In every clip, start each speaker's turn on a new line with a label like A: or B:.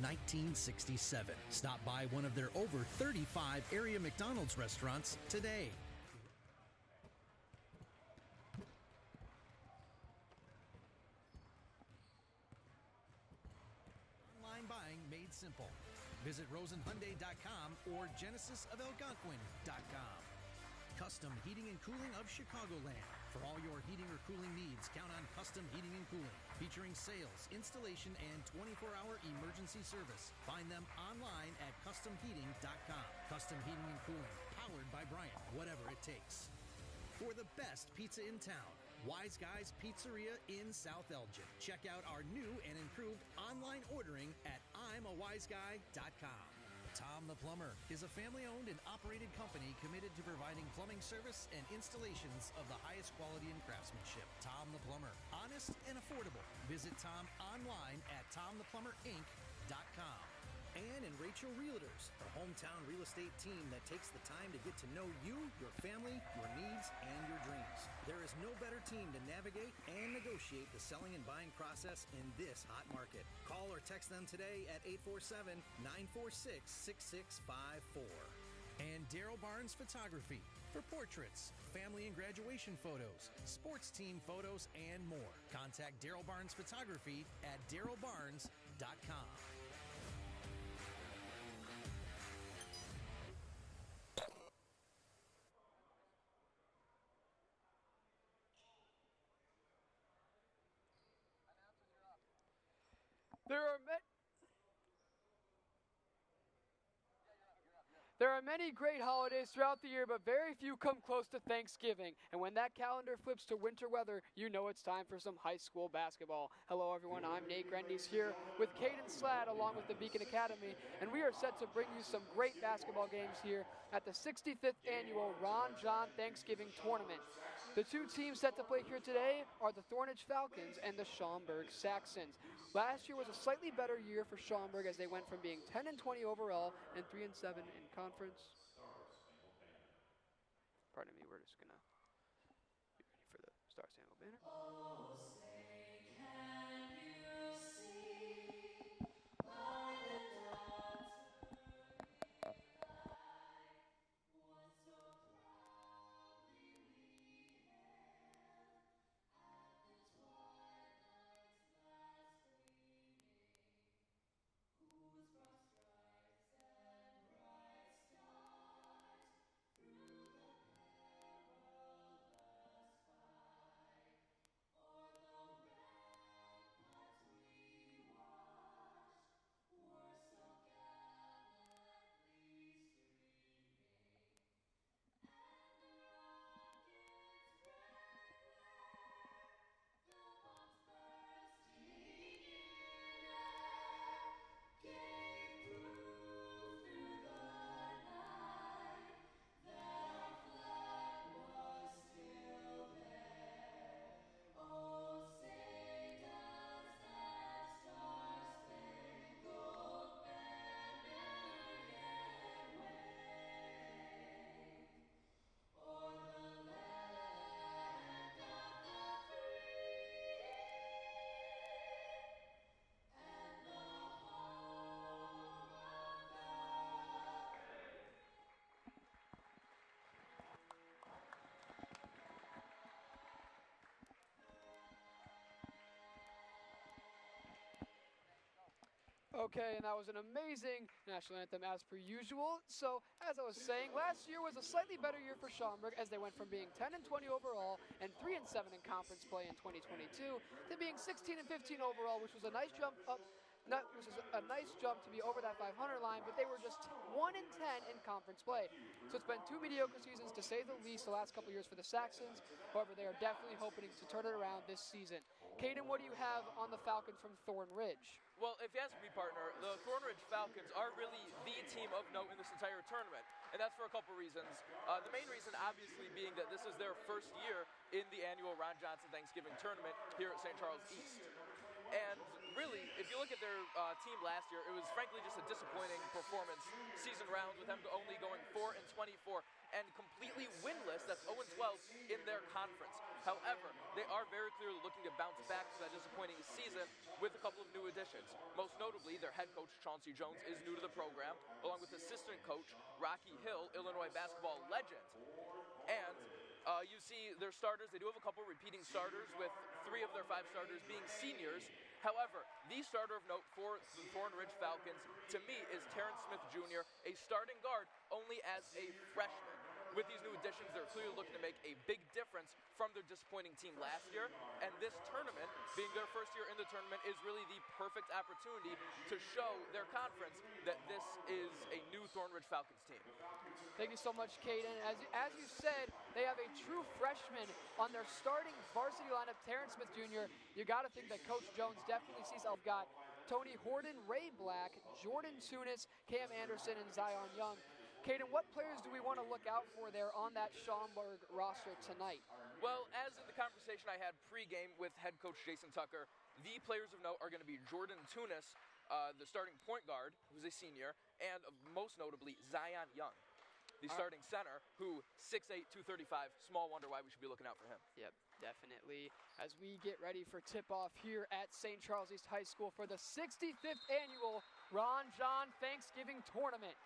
A: 1967. Stop by one of their over 35 area McDonald's restaurants today. Online buying made simple. Visit rosenhyundai.com or genesisofalgonquin.com. Custom Heating and Cooling of Chicagoland. For all your heating or cooling needs, count on Custom Heating and Cooling, featuring sales, installation, and 24-hour emergency service. Find them online at customheating.com. Custom Heating and Cooling, powered by Bryant, whatever it takes. For the best pizza in town, Wise Guys Pizzeria in South Elgin. Check out our new and improved online ordering at I'mAWiseGuy.com. Tom the Plumber is a family-owned and operated company committed to providing plumbing service and installations of the highest quality and craftsmanship. Tom the Plumber, honest and affordable. Visit Tom online at TomThePlumberInc.com. Ann and Rachel Realtors, the hometown real estate team that takes the time to get to know you, your family, your needs, and your dreams. There is no better team to navigate and negotiate the selling and buying process in this hot market. Call or text them today at 847-946-6654. And Daryl Barnes Photography for portraits, family and graduation photos, sports team photos, and more. Contact Daryl Barnes Photography at darylbarnes.com.
B: There are many great holidays throughout the year, but very few come close to Thanksgiving. And when that calendar flips to winter weather, you know it's time for some high school basketball. Hello, everyone. I'm Nate Grendys here with Caden Slad along with the Beacon Academy, and we are set to bring you some great basketball games here at the 65th Annual Ron John Thanksgiving Tournament. The two teams set to play here today are the Thornridge Falcons and the Schaumburg Saxons. Last year was a slightly better year for Schaumburg as they went from being 10-20 overall and 3-7 in conference. Pardon me, we're just gonna be ready for the Star Spangled Banner. Oh, say can you see by the dawn's early light what so proudly we hailed at the twilight's last gleaming, whose broad stripes and bright stars through the perilous fight o'er the ramparts we watched were so gallantly streaming, and the rocket's red glare, the bombs bursting in air, gave proof through the night that our flag was still there. Oh, say does that star-spangled banner yet wave o'er the land of the free and the home of the brave? Okay, and that was an amazing national anthem as per usual. So, as I was saying, last year was a slightly better year for Schaumburg as they went from being 10-20 overall and 3-7 in conference play in 2022 to being 16-15 overall, which was a nice jump up. Which is a nice jump to be over that 500 line, but they were just 1-10 in conference play. So it's been two mediocre seasons, to say the least, the last couple years for the Saxons. However, they are definitely hoping to turn it around this season. Caden, what do you have on the Falcons from Thornridge?
C: Well, if you ask me, partner, the Thornridge Falcons are really the team of note in this entire tournament, and that's for a couple reasons. The main reason, obviously, being that this is their first year in the annual Ron Johnson Thanksgiving Tournament here at St. Charles East. And really, if you look at their team last year, it was frankly just a disappointing performance season round with them only going 4-24 and completely winless. That's 0-12 in their conference. However, they are very clearly looking to bounce back from that disappointing season with a couple of new additions. Most notably, their head coach, Chauncey Jones, is new to the program, along with assistant coach Rocky Hill, Illinois basketball legend. And you see their starters, they do have a couple repeating starters, with 3 of their 5 starters being seniors. However, the starter of note for the Thornridge Falcons, to me, is Terrence Smith Jr., a starting guard only as a freshman. With these new additions, they're clearly looking to make a big difference from their disappointing team last year. And this tournament, being their first year in the tournament, is really the perfect opportunity to show their conference that this is a new Thornridge Falcons team.
B: Thank you so much, Caden. As you said, they have a true freshman on their starting varsity lineup, Terrence Smith Jr. You got to think that Coach Jones definitely sees I've got Tony Horton, Ray Black, Jordan Tunis, Cam Anderson, and Zion Young. Caden, what players do we want to look out for there on that Schaumburg roster tonight?
C: Well, as in the conversation I had pregame with head coach Jason Tucker, the players of note are going to be Jordan Tunis, the starting point guard, who's a senior, and most notably Zion Young, the starting center, who 6'8", 235, small wonder why we should be looking out for him.
B: Yep, definitely. As we get ready for tip-off here at St. Charles East High School for the 65th annual Ron John Thanksgiving Tournament.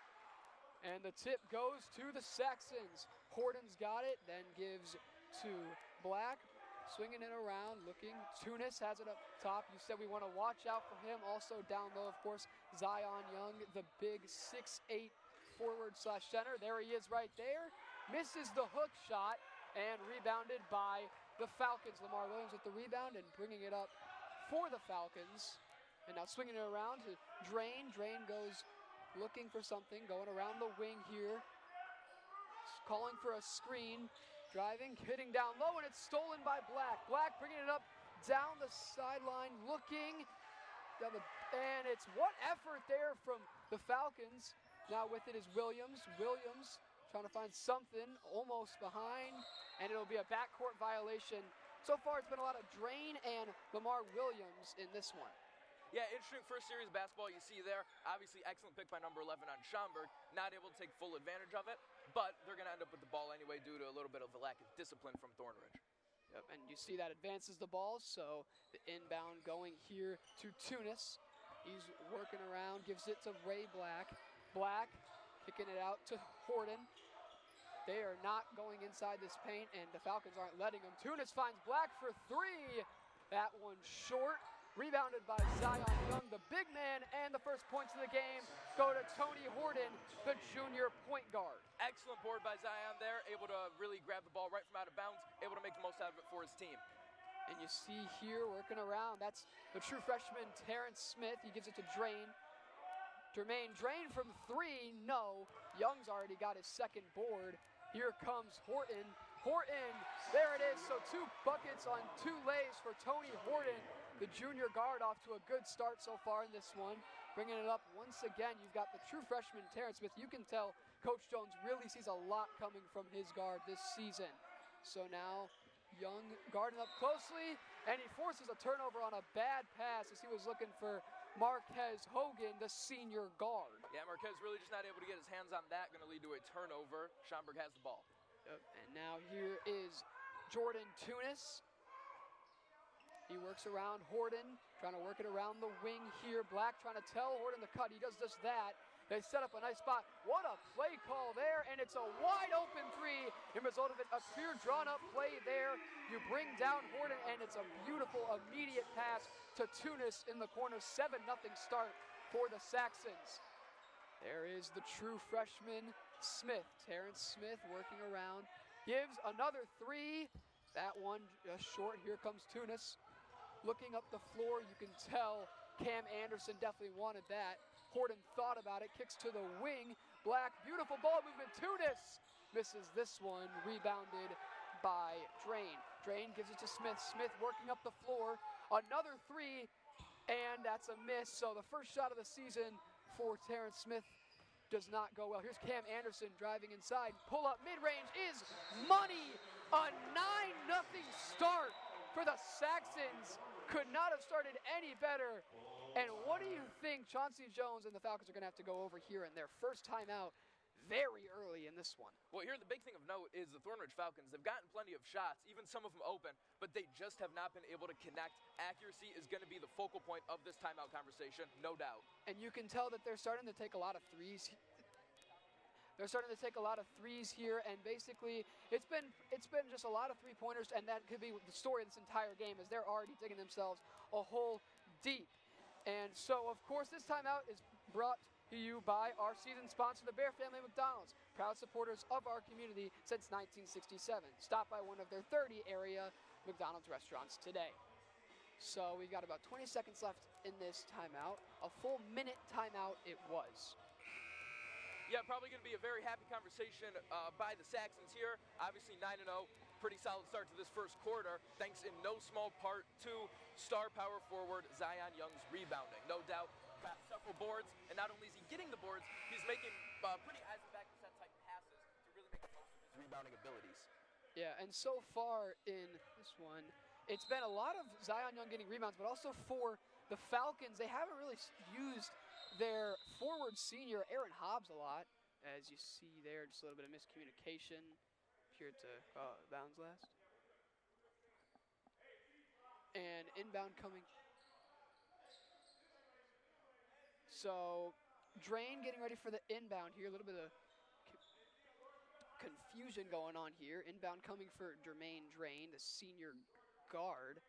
B: And the tip goes to the Saxons. Horton's got it, then gives to Black. Swinging it around, looking. Tunis has it up top. You said we want to watch out for him. Also down low, of course, Zion Young, the big 6'8" forward/center. There he is right there. Misses the hook shot and rebounded by the Falcons. Lamar Williams with the rebound and bringing it up for the Falcons. And now swinging it around to Drain. Drain goes looking for something, going around the wing here. Calling for a screen. Driving, hitting down low, and it's stolen by Black. Black bringing it up down the sideline, looking. And it's what effort there from the Falcons. Now with it is Williams. Williams trying to find something, almost behind, and it'll be a backcourt violation. So far it's been a lot of Drain and Lamar Williams in this one.
C: Yeah, interesting first series of basketball you see there. Obviously, excellent pick by number 11 on Schaumburg. Not able to take full advantage of it, but they're going to end up with the ball anyway due to a little bit of the lack of discipline from Thornridge.
B: Yep, and you see that advances the ball, so the inbound going here to Tunis. He's working around, gives it to Ray Black. Black kicking it out to Horton. They are not going inside this paint, and the Falcons aren't letting them. Tunis finds Black for 3. That one short. Rebounded by Zion Young, the big man, and the first points of the game go to Tony Horton, the junior point guard.
C: Excellent board by Zion there, able to really grab the ball right from out of bounds, able to make the most out of it for his team.
B: And you see here working around, that's the true freshman Terrence Smith. He gives it to Drain. Jermaine Drain from 3, no. Young's already got his second board. Here comes Horton. Horton, there it is, so 2 buckets on 2 lays for Tony Horton. The junior guard off to a good start so far in this one. Bringing it up once again, you've got the true freshman Terrence Smith. You can tell Coach Jones really sees a lot coming from his guard this season. So now Young guarding up closely, and he forces a turnover on a bad pass as he was looking for Marquez Hogan, the senior guard.
C: Yeah, Marquez really just not able to get his hands on that. Going to lead to a turnover. Schaumburg has the ball.
B: And now here is Jordan Tunis. He works around Horton, trying to work it around the wing here. Black trying to tell Horton to cut. He does just that. They set up a nice spot. What a play call there, and it's a wide open 3. In result of it, a clear drawn up play there. You bring down Horton, and it's a beautiful immediate pass to Tunis in the corner. 7-0 start for the Saxons. There is the true freshman Smith. Terrence Smith working around. Gives another 3. That one just short. Here comes Tunis. Looking up the floor, you can tell Cam Anderson definitely wanted that. Horton thought about it, kicks to the wing. Black, beautiful ball movement. Tunis misses this one, rebounded by Drain. Drain gives it to Smith. Smith working up the floor. Another 3, and that's a miss. So the first shot of the season for Terrence Smith does not go well. Here's Cam Anderson driving inside. Pull up mid-range is money. A 9-0 start for the Saxons. could not have started any better. And what do you think Chauncey Jones and the Falcons are going to have to go over here in their first timeout very early in this one?
C: Well, here the big thing of note is the Thornridge Falcons. They've gotten plenty of shots, even some of them open, but they just have not been able to connect. Accuracy is going to be the focal point of this timeout conversation, no doubt.
B: And you can tell that they're starting to take a lot of threes. They're starting to take a lot of threes here, and basically it's been just a lot of three-pointers, and that could be the story of this entire game, as they're already digging themselves a hole deep. And so, of course, this timeout is brought to you by our season sponsor, the Bear Family McDonald's, proud supporters of our community since 1967. Stop by one of their 30 area McDonald's restaurants today. So we've got about 20 seconds left in this timeout. A full minute timeout it was.
C: Yeah, probably going to be a very happy conversation by the Saxons here. Obviously 9-0, pretty solid start to this first quarter, thanks in no small part to star power forward Zion Young's rebounding. No doubt, got several boards, and not only is he getting the boards, he's making pretty eyes-in-the-back-of-the-set type passes to really make the most of his rebounding abilities.
B: Yeah, and so far in this one, it's been a lot of Zion Young getting rebounds, but also for the Falcons, they haven't really used their forward senior, Aaron Hobbs, a lot. As you see there, just a little bit of miscommunication. Appeared to bounds last. And inbound coming. So, Drain getting ready for the inbound here. A little bit of confusion going on here. Inbound coming for Jermaine Drain, the senior guard.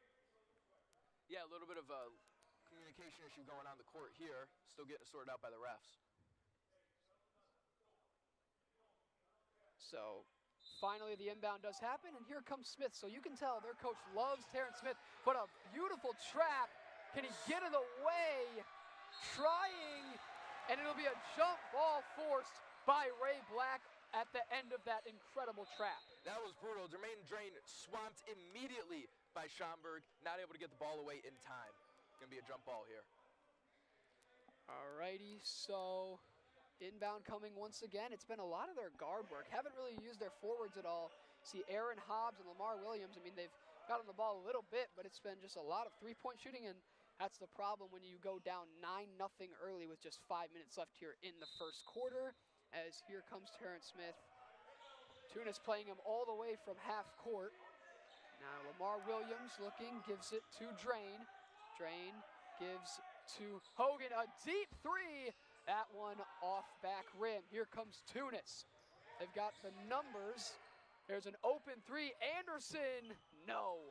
C: Yeah, a little bit of a communication issue going on the court here. Still getting sorted out by the refs.
B: So, finally the inbound does happen, and here comes Smith. So you can tell their coach loves Terrence Smith, but a beautiful trap. Can he get it away? Trying, and it'll be a jump ball forced by Ray Black at the end of that incredible trap.
C: That was brutal. Jermaine Drain swamped immediately by Schaumburg, not able to get the ball away in time. Gonna be a jump ball here.
B: Alrighty, so inbound coming once again. It's been a lot of their guard work. Haven't really used their forwards at all. See Aaron Hobbs and Lamar Williams. I mean, they've gotten the ball a little bit, but it's been just a lot of three-point shooting, and that's the problem when you go down 9-0 early with just 5 minutes left here in the first quarter. As here comes Terrence Smith. Tunis playing him all the way from half court. Now Lamar Williams looking, gives it to Drain. Drain gives to Hogan, a deep three. That one off back rim. Here comes Tunis. They've got the numbers. There's an open three. Anderson, no.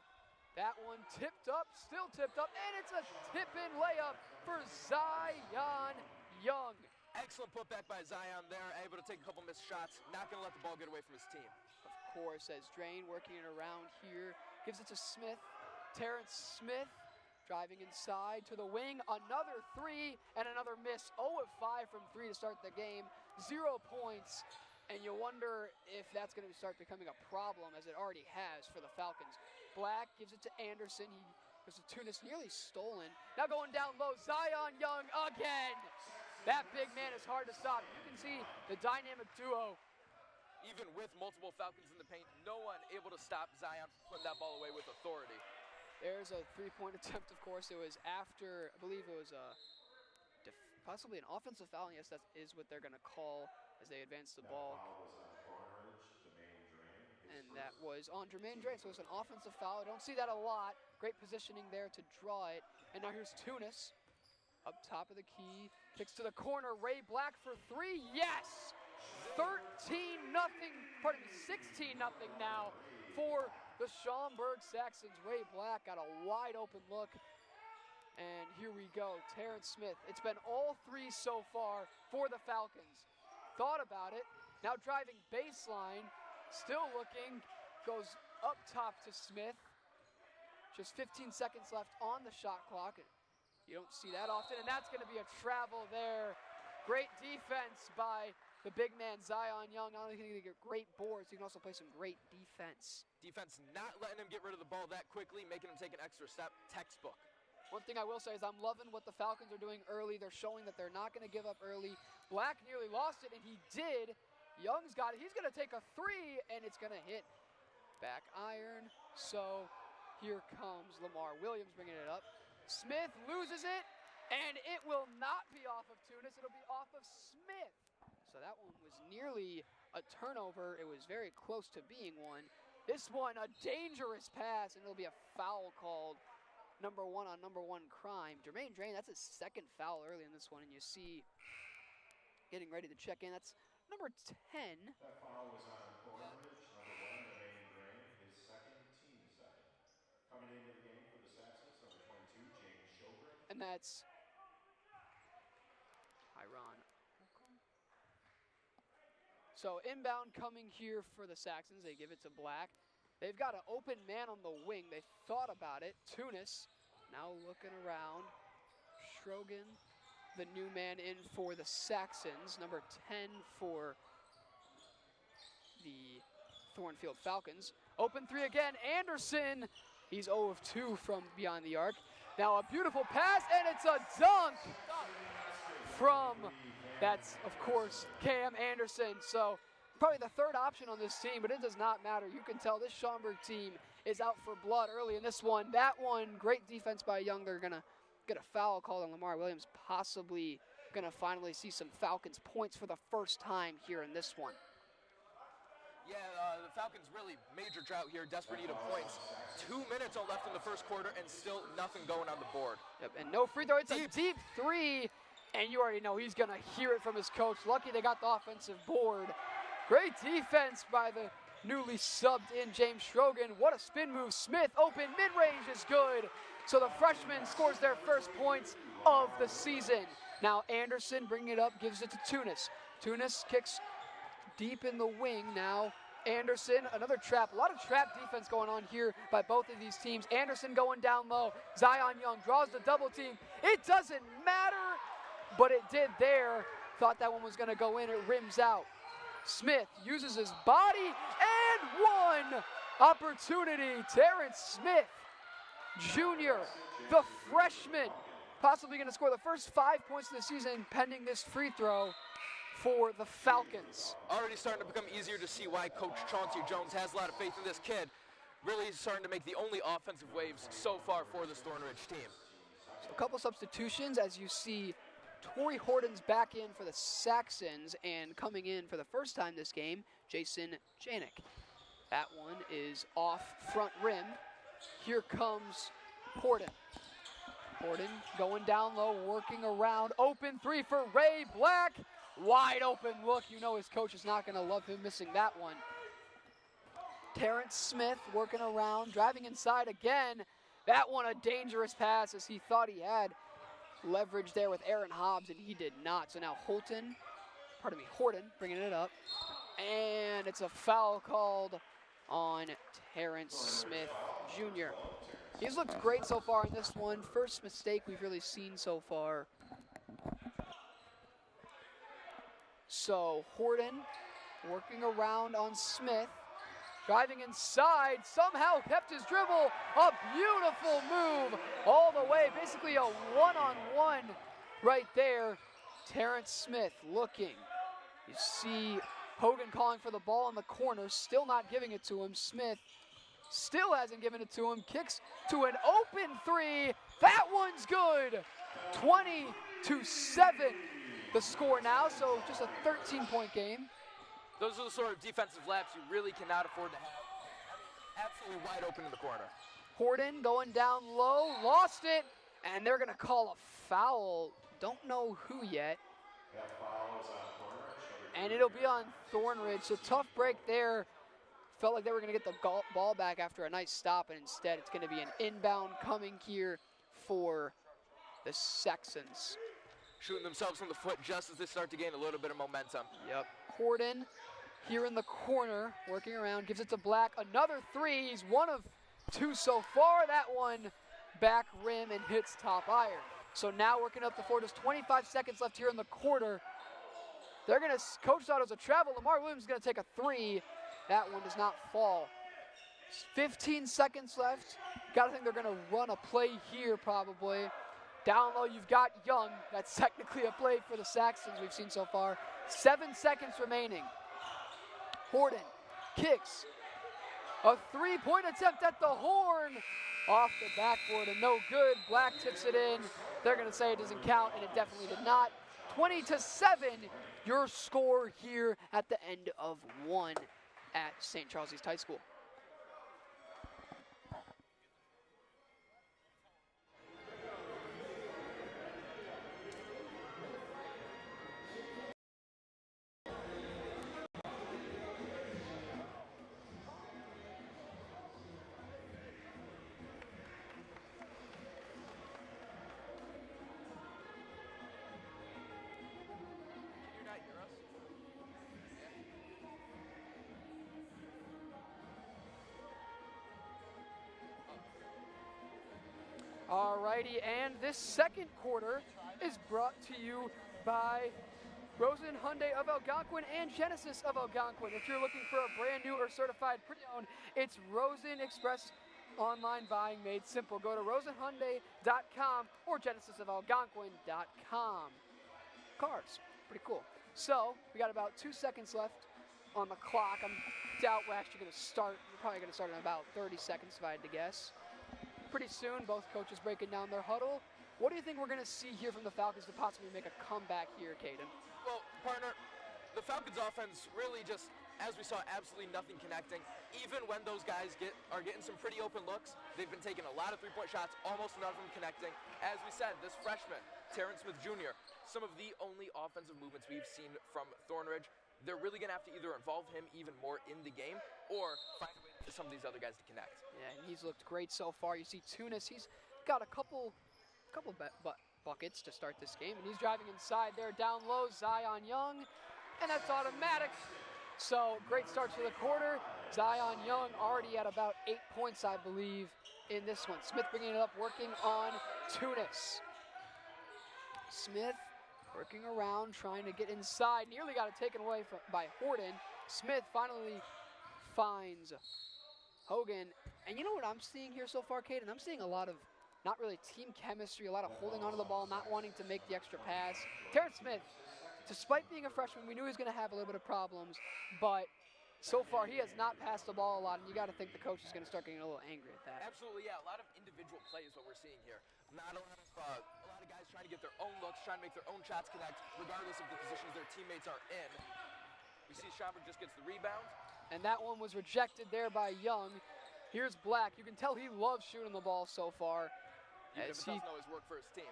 B: That one tipped up, still tipped up, and it's a tip-in layup for Zion Young.
C: Excellent putback by Zion there, able to take a couple missed shots. Not going to let the ball get away from his team.
B: Of course, as Drain working it around here, gives it to Smith. Terrence Smith driving inside to the wing. Another three and another miss. 0 of 5 from 3 to start the game. 0 points. And you wonder if that's going to start becoming a problem, as it already has for the Falcons. Black gives it to Anderson. He goes to Tunis, nearly stolen. Now going down low, Zion Young again. That big man is hard to stop. You can see the dynamic duo.
C: Even with multiple Falcons in the paint, no one able to stop Zion from putting that ball away with authority.
B: There's a three-point attempt, of course. It was after, I believe it was possibly an offensive foul. Yes, that is what they're going to call as they advance the ball. And that was on Jermaine Drain, so it was an offensive foul. I don't see that a lot. Great positioning there to draw it. And now here's Tunis up top of the key. Kicks to the corner. Ray Black for three. Yes! 13-0. Pardon me, 16-0 now for the Schaumburg Saxons. Ray Black got a wide open look. And here we go, Terrence Smith. It's been all three so far for the Falcons. Thought about it. Now driving baseline. Still looking. Goes up top to Smith. Just 15 seconds left on the shot clock. You don't see that often, and that's going to be a travel there. Great defense by the big man, Zion Young. Not only can he get great boards, he can also play some great defense.
C: Defense not letting him get rid of the ball that quickly, making him take an extra step. Textbook.
B: One thing I will say is I'm loving what the Falcons are doing early. They're showing that they're not going to give up early. Black nearly lost it, and he did. Young's got it. He's going to take a three, and it's going to hit back iron. So Here comes Lamar Williams bringing it up. Smith loses it, and it will not be off of Tunis. It'll be off of Smith. So that one was nearly a turnover. It was very close to being one. This one, a dangerous pass, and it'll be a foul called. Number 1 on number 1 crime. Jermaine Drain, that's his second foul early in this one, and you see getting ready to check in. That's number 10.
D: That foul was on Thornridge, number 1, Jermaine Drain, his second, team second. Coming into the game for the Saxons, number 22, James Schaumburg.
B: And that's Iron. So inbound coming here for the Saxons. They give it to Black. They've got an open man on the wing. They thought about it. Tunis now looking around. Strogan, the new man in for the Saxons. Number 10 for the Thornfield Falcons. Open 3 again. Anderson. He's 0 of 2 from beyond the arc. Now a beautiful pass, and it's a dunk from, that's, of course, Cam Anderson. So probably the third option on this team, but it does not matter. You can tell this Schaumburg team is out for blood early in this one. That one, great defense by Young. They're going to get a foul called on Lamar Williams, possibly going to finally see some Falcons points for the first time here in this one.
C: Yeah, the Falcons really major drought here, desperate need of points. 2 minutes left in the first quarter and still nothing going on the board.
B: Yep, and no free throw. It's a deep 3, and you already know he's going to hear it from his coach. Lucky they got the offensive board. Great defense by the newly subbed in James Strogan. What a spin move. Smith open, mid-range is good. So the freshman scores their first points of the season. Now Anderson bringing it up, gives it to Tunis. Tunis kicks deep in the wing now. Anderson, another trap. A lot of trap defense going on here by both of these teams. Anderson going down low. Zion Young draws the double team. It doesn't matter, but it did there. Thought that one was going to go in. It rims out. Smith uses his body, and one opportunity. Terrence Smith, Jr., the freshman, possibly going to score the first 5 points of the season pending this free throw for the Falcons.
C: Already starting to become easier to see why Coach Chauncey Jones has a lot of faith in this kid. Really starting to make the only offensive waves so far for this Thornridge team.
B: So a couple substitutions as you see Torrey Horton's back in for the Saxons, and coming in for the first time this game, Jason Janik. That one is off front rim. Here comes Horton. Horton going down low, working around. Open 3 for Ray Black. Wide open look. You know his coach is not going to love him missing that one. Terrence Smith working around, driving inside again. That one a dangerous pass as he thought he had leverage there with Aaron Hobbs, and he did not. So now Horton bringing it up. And it's a foul called on Terrence Smith Jr. He's looked great so far in this one. First mistake we've really seen so far. So Horton working around on Smith. Driving inside, somehow kept his dribble. A beautiful move all the way, basically a one-on-one right there. Terrence Smith looking. You see Hogan calling for the ball in the corner, still not giving it to him. Smith still hasn't given it to him. Kicks to an open 3. That one's good. 20-7 the score now, so just a 13-point game.
C: Those are the sort of defensive laps you really cannot afford to have. Absolutely wide open in the corner.
B: Horton going down low, lost it, and they're going to call a foul. Don't know who yet.
D: That foul is on Thornridge.
B: And it'll be on Thornridge. So tough break there. Felt like they were going to get the ball back after a nice stop, and instead it's going to be an inbound coming here for the Saxons.
C: Shooting themselves in the foot just as they start to gain a little bit of momentum.
B: Yep. Horton here in the corner, working around, gives it to Black. Another 3. He's 1 of 2 so far. That one back rim and hits top iron. So now working up the floor. Just 25 seconds left here in the quarter. They're going to, coach thought it was a travel. Lamar Williams is going to take a 3. That one does not fall. 15 seconds left. Got to think they're going to run a play here probably. Down low, you've got Young. That's technically a play for the Saxons we've seen so far. 7 seconds remaining. Horton kicks. A three-point attempt at the horn. Off the backboard and no good. Black tips it in. They're going to say it doesn't count, and it definitely did not. 20-7, your score here at the end of one at St. Charles East High School. Alrighty, and this second quarter is brought to you by Rosen Hyundai of Algonquin and Genesis of Algonquin. If you're looking for a brand new or certified pre-owned, it's Rosen Express online buying made simple. Go to rosenhyundai.com or genesisofalgonquin.com. Cars, pretty cool. So, we got about 2 seconds left on the clock. I doubt we're actually going to start. We're probably going to start in about 30 seconds if I had to guess. Pretty soon, both coaches breaking down their huddle. What do you think we're going to see here from the Falcons to possibly make a comeback here, Caden?
C: Well, partner, the Falcons offense really just, as we saw, absolutely nothing connecting. Even when those guys are getting some pretty open looks, they've been taking a lot of three-point shots, almost none of them connecting. As we said, this freshman, Terrence Smith Jr., some of the only offensive movements we've seen from Thornridge. They're really going to have to either involve him even more in the game or find a way for some of these other guys to connect.
B: Yeah, and he's looked great so far. You see Tunis, he's got a couple buckets to start this game, and he's driving inside there down low, Zion Young, and that's automatic. So great start to the quarter. Zion Young already at about 8 points, I believe, in this one. Smith bringing it up, working on Tunis. Smith working around, trying to get inside. Nearly got it taken away by Horton. Smith finally finds Hogan. And you know what I'm seeing here so far, Caden? I'm seeing a lot of not really team chemistry, a lot of holding onto the ball, not wanting to make the extra pass. Terrence Smith, despite being a freshman, we knew he was going to have a little bit of problems, but so far he has not passed the ball a lot, and you got to think the coach is going to start getting a little angry at that.
C: Absolutely, yeah. A lot of individual plays what we're seeing here. Not a lot of guys trying to get their own looks, trying to make their own shots connect, regardless of the positions their teammates are in. We see Schaumburg just gets the rebound.
B: And that one was rejected there by Young. Here's Black. You can tell he loves shooting the ball so far.
C: Even if it doesn't always work for his team.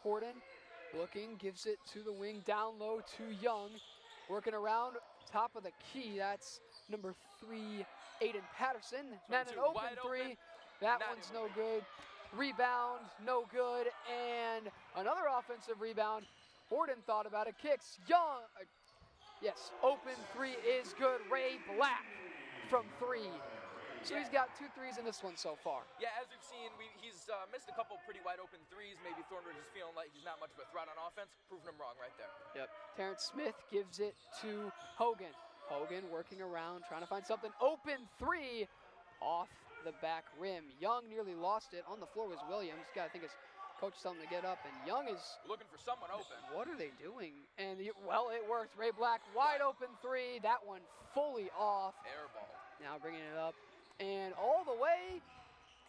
B: Horton looking, gives it to the wing, down low to Young. Working around, top of the key. That's number 3, Aiden Patterson. Then an open three. That one's no good. Rebound, no good. And another offensive rebound. Horton thought about it, kicks. Young, yes, open three is good. Ray Black from 3. So he's got 2 threes in this one so far.
C: Yeah, as we've seen, he's missed a couple pretty wide open threes. Maybe Thornridge is feeling like he's not much of a threat on offense. Proving him wrong right there.
B: Yep. Terrence Smith gives it to Hogan. Hogan working around, trying to find something. Open 3 off the back rim. Young nearly lost it. On the floor was Williams. Got to think his coach is telling him to get up, and Young is
C: looking for someone open.
B: What are they doing? And well, it worked. Ray Black, wide open 3. That one fully off.
C: Air ball.
B: Now bringing it up. And all the way,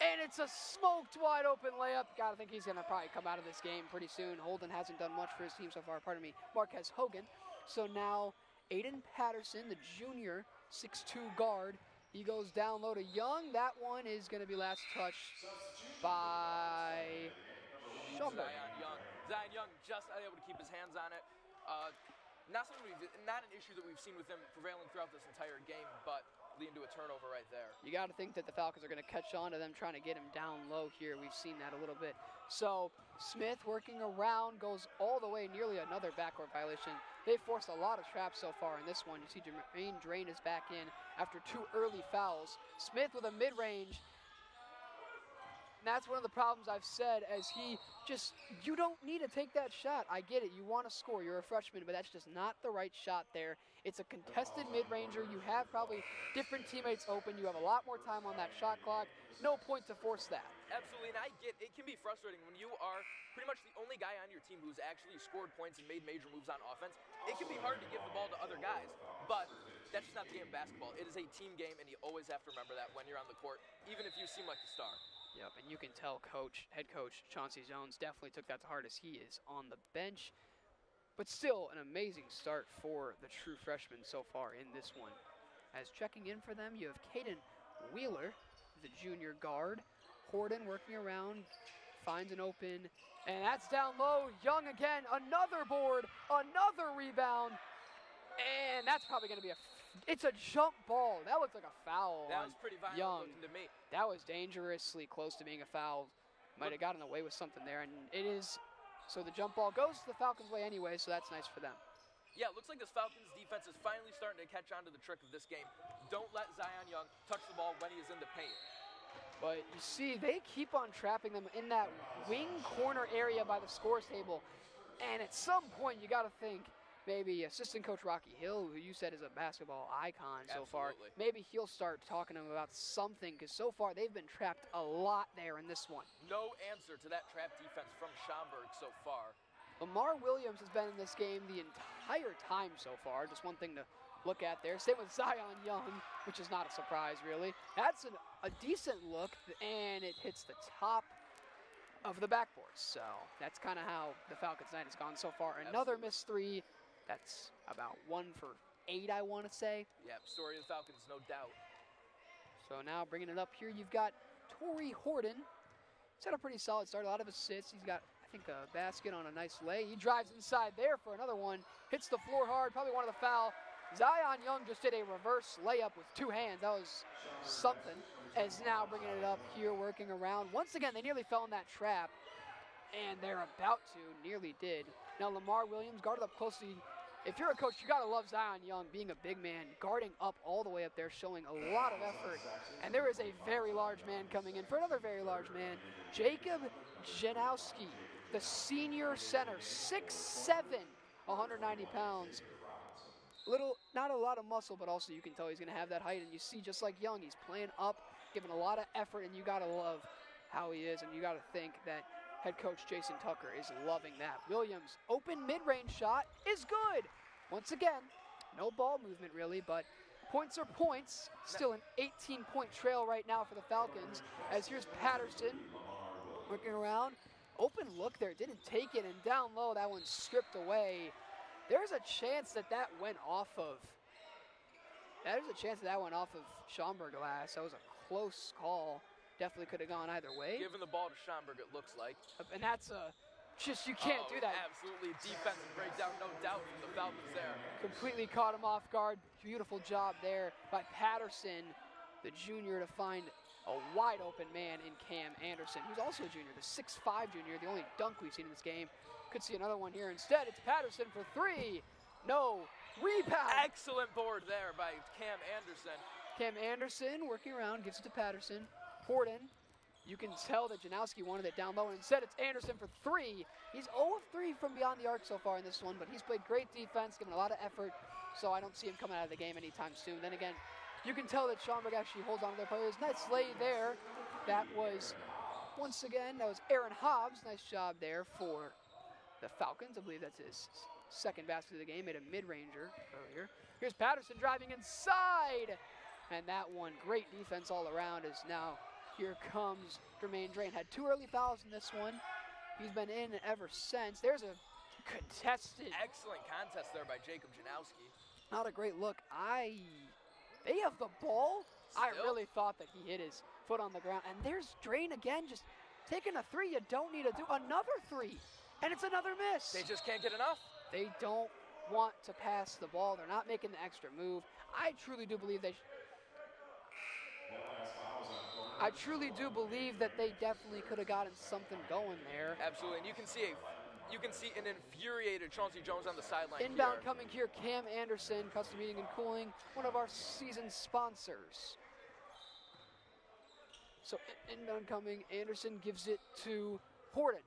B: and it's a smoked wide open layup. Gotta think he's gonna probably come out of this game pretty soon. Holden hasn't done much for his team so far, pardon me, Marquez Hogan. So now Aiden Patterson, the junior, 6'2" guard. He goes down low to Young. That one is gonna be last touched by Schaumburg.
C: Zion Young just able to keep his hands on it. Not an issue that we've seen with him prevailing throughout this entire game, but leading to a turnover right there.
B: You got to think that the Falcons are going to catch on to them trying to get him down low here. We've seen that a little bit. So Smith working around, goes all the way, nearly another backcourt violation. They forced a lot of traps so far in this one. You see Jermaine Drain is back in after 2 early fouls. Smith with a mid-range. And that's one of the problems I've said, as you don't need to take that shot. I get it, you want to score, you're a freshman, but that's just not the right shot there. It's a contested mid-ranger. You have probably different teammates open. You have a lot more time on that shot clock. No point to force that.
C: Absolutely, and I get it can be frustrating when you are pretty much the only guy on your team who's actually scored points and made major moves on offense. It can be hard to give the ball to other guys, but that's just not the game of basketball. It is a team game, and you always have to remember that when you're on the court, even if you seem like the star.
B: Yep, and you can tell head coach Chauncey Jones definitely took that to heart as he is on the bench. But still, an amazing start for the true freshman so far in this one. As checking in for them, you have Caden Wheeler, the junior guard. Horden working around, finds an open, and that's down low. Young again, another board, another rebound, and that's probably going to be it's a jump ball. That looks like a foul
C: That
B: on
C: was pretty violent
B: Young.
C: looking to me.
B: That was dangerously close to being a foul. Might have gotten away with something there, and it is. So the jump ball goes to the Falcons' way anyway, so that's nice for them.
C: Yeah, it looks like this Falcons defense is finally starting to catch on to the trick of this game. Don't let Zion Young touch the ball when he is in the paint.
B: But you see, they keep on trapping them in that wing corner area by the scores table. And at some point, you got to think, maybe assistant coach Rocky Hill, who you said is a basketball icon so far, maybe he'll start talking to them about something, because so far they've been trapped a lot there in this one.
C: No answer to that trap defense from Schaumburg so far.
B: Lamar Williams has been in this game the entire time so far. Just one thing to look at there. Same with Zion Young, which is not a surprise, really. That's a decent look, and it hits the top of the backboard. So that's kind of how the Falcons' night has gone so far. Another missed three. That's about 1 for 8, I want to say.
C: Yeah, story of the Falcons, no doubt.
B: So now bringing it up here, you've got Torrey Horden. He's had a pretty solid start, a lot of assists. He's got, I think, a basket on a nice lay. He drives inside there for another one. Hits the floor hard, probably one of the foul. Zion Young just did a reverse layup with 2 hands. That was something. As now bringing it up here, working around. Once again, they nearly fell in that trap. And they're about to, nearly did. Now Lamar Williams guarded up closely. If you're a coach, you gotta love Zion Young being a big man, guarding up all the way up there, showing a lot of effort. And there is a very large man coming in for another very large man. Jacob Janowski, the senior center, 6'7", 190 pounds. Not a lot of muscle, but also you can tell he's gonna have that height. And you see, just like Young, he's playing up, giving a lot of effort, and you gotta love how he is, and you gotta think that head coach Jason Tucker is loving that. Williams, open mid-range shot is good. Once again, no ball movement really, but points are points. Still an 18-point trail right now for the Falcons. As here's Patterson working around. Open look there, didn't take it, and down low, that one's stripped away. There's a chance that went off of. There's a chance that went off of Schaumburg glass. That was a close call. Definitely could have gone either way.
C: Giving the ball to Schaumburg, it looks like.
B: And that's just, you can't do that.
C: Absolutely defensive breakdown, no doubt from the Falcons there.
B: Completely caught him off guard. Beautiful job there by Patterson, the junior, to find a wide open man in Cam Anderson, who's also a junior, the 6'5" junior, the only dunk we've seen in this game. Could see another one here. Instead, it's Patterson for 3. No, rebound.
C: Excellent board there by Cam Anderson.
B: Cam Anderson working around, gives it to Patterson. Horden, you can tell that Janowski wanted it down low, and instead it's Anderson for 3. He's 0 of 3 from beyond the arc so far in this one, but he's played great defense, given a lot of effort, so I don't see him coming out of the game anytime soon. Then again, you can tell that Schaumburg actually holds on to their players. Nice lay there. That was, once again, that was Aaron Hobbs. Nice job there for the Falcons. I believe that's his second basket of the game. Made a mid-ranger earlier. Here's Patterson driving inside, and that one, great defense all around, is now. Here comes Jermaine Drain. Had 2 early fouls in this one. He's been in ever since. There's a contested.
C: Excellent contest there by Jacob Janowski.
B: Not a great look. They have the ball.
C: Still?
B: I really thought that he hit his foot on the ground. And there's Drain again, just taking a 3 you don't need to do. Another 3. And it's another miss.
C: They just can't get enough.
B: They don't want to pass the ball. They're not making the extra move. I truly do believe that they definitely could have gotten something going there.
C: Absolutely, and you can see an infuriated Chauncey Jones on the sideline.
B: Inbound coming here, Cam Anderson, Custom Heating and Cooling, one of our season sponsors. So inbound coming, Anderson gives it to Horden.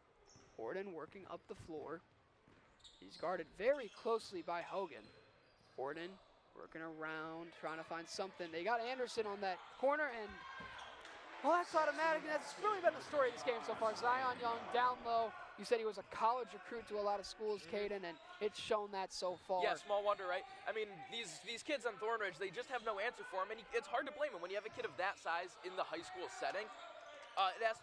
B: Horden working up the floor. He's guarded very closely by Hogan. Horden working around, trying to find something. They got Anderson on that corner, and well, that's automatic, and that's really been the story of this game so far. Zion Young down low, You said he was a college recruit to a lot of schools, Caden, and it's shown that so far.
C: Yeah, small wonder, right? I mean, these kids on Thornridge, they just have no answer for him, and it's hard to blame him when you have a kid of that size in the high school setting.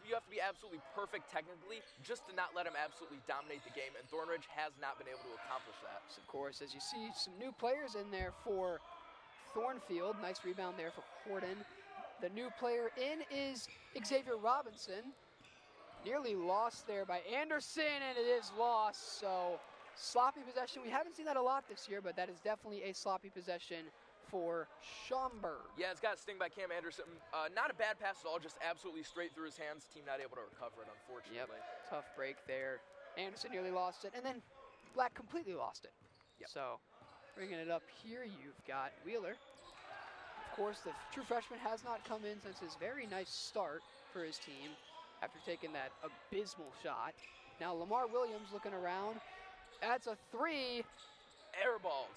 C: You have to be absolutely perfect technically just to not let him absolutely dominate the game, and Thornridge has not been able to accomplish that.
B: So of course, as you see, some new players in there for Thornfield. Nice rebound there for Corden. The new player in is Xavier Robinson. Nearly lost there by Anderson, and it is lost. So sloppy possession. We haven't seen that a lot this year, but that is definitely a sloppy possession for Schaumburg.
C: Yeah, it's got a sting by Cam Anderson. Not a bad pass at all, just absolutely straight through his hands. Team not able to recover it, unfortunately.
B: Yep, tough break there. Anderson nearly lost it, and then Black completely lost it.
C: Yep.
B: So bringing it up here, you've got Wheeler. Of course, the true freshman has not come in since his very nice start for his team after taking that abysmal shot. Now Lamar Williams looking around. That's a three.
C: Airballed.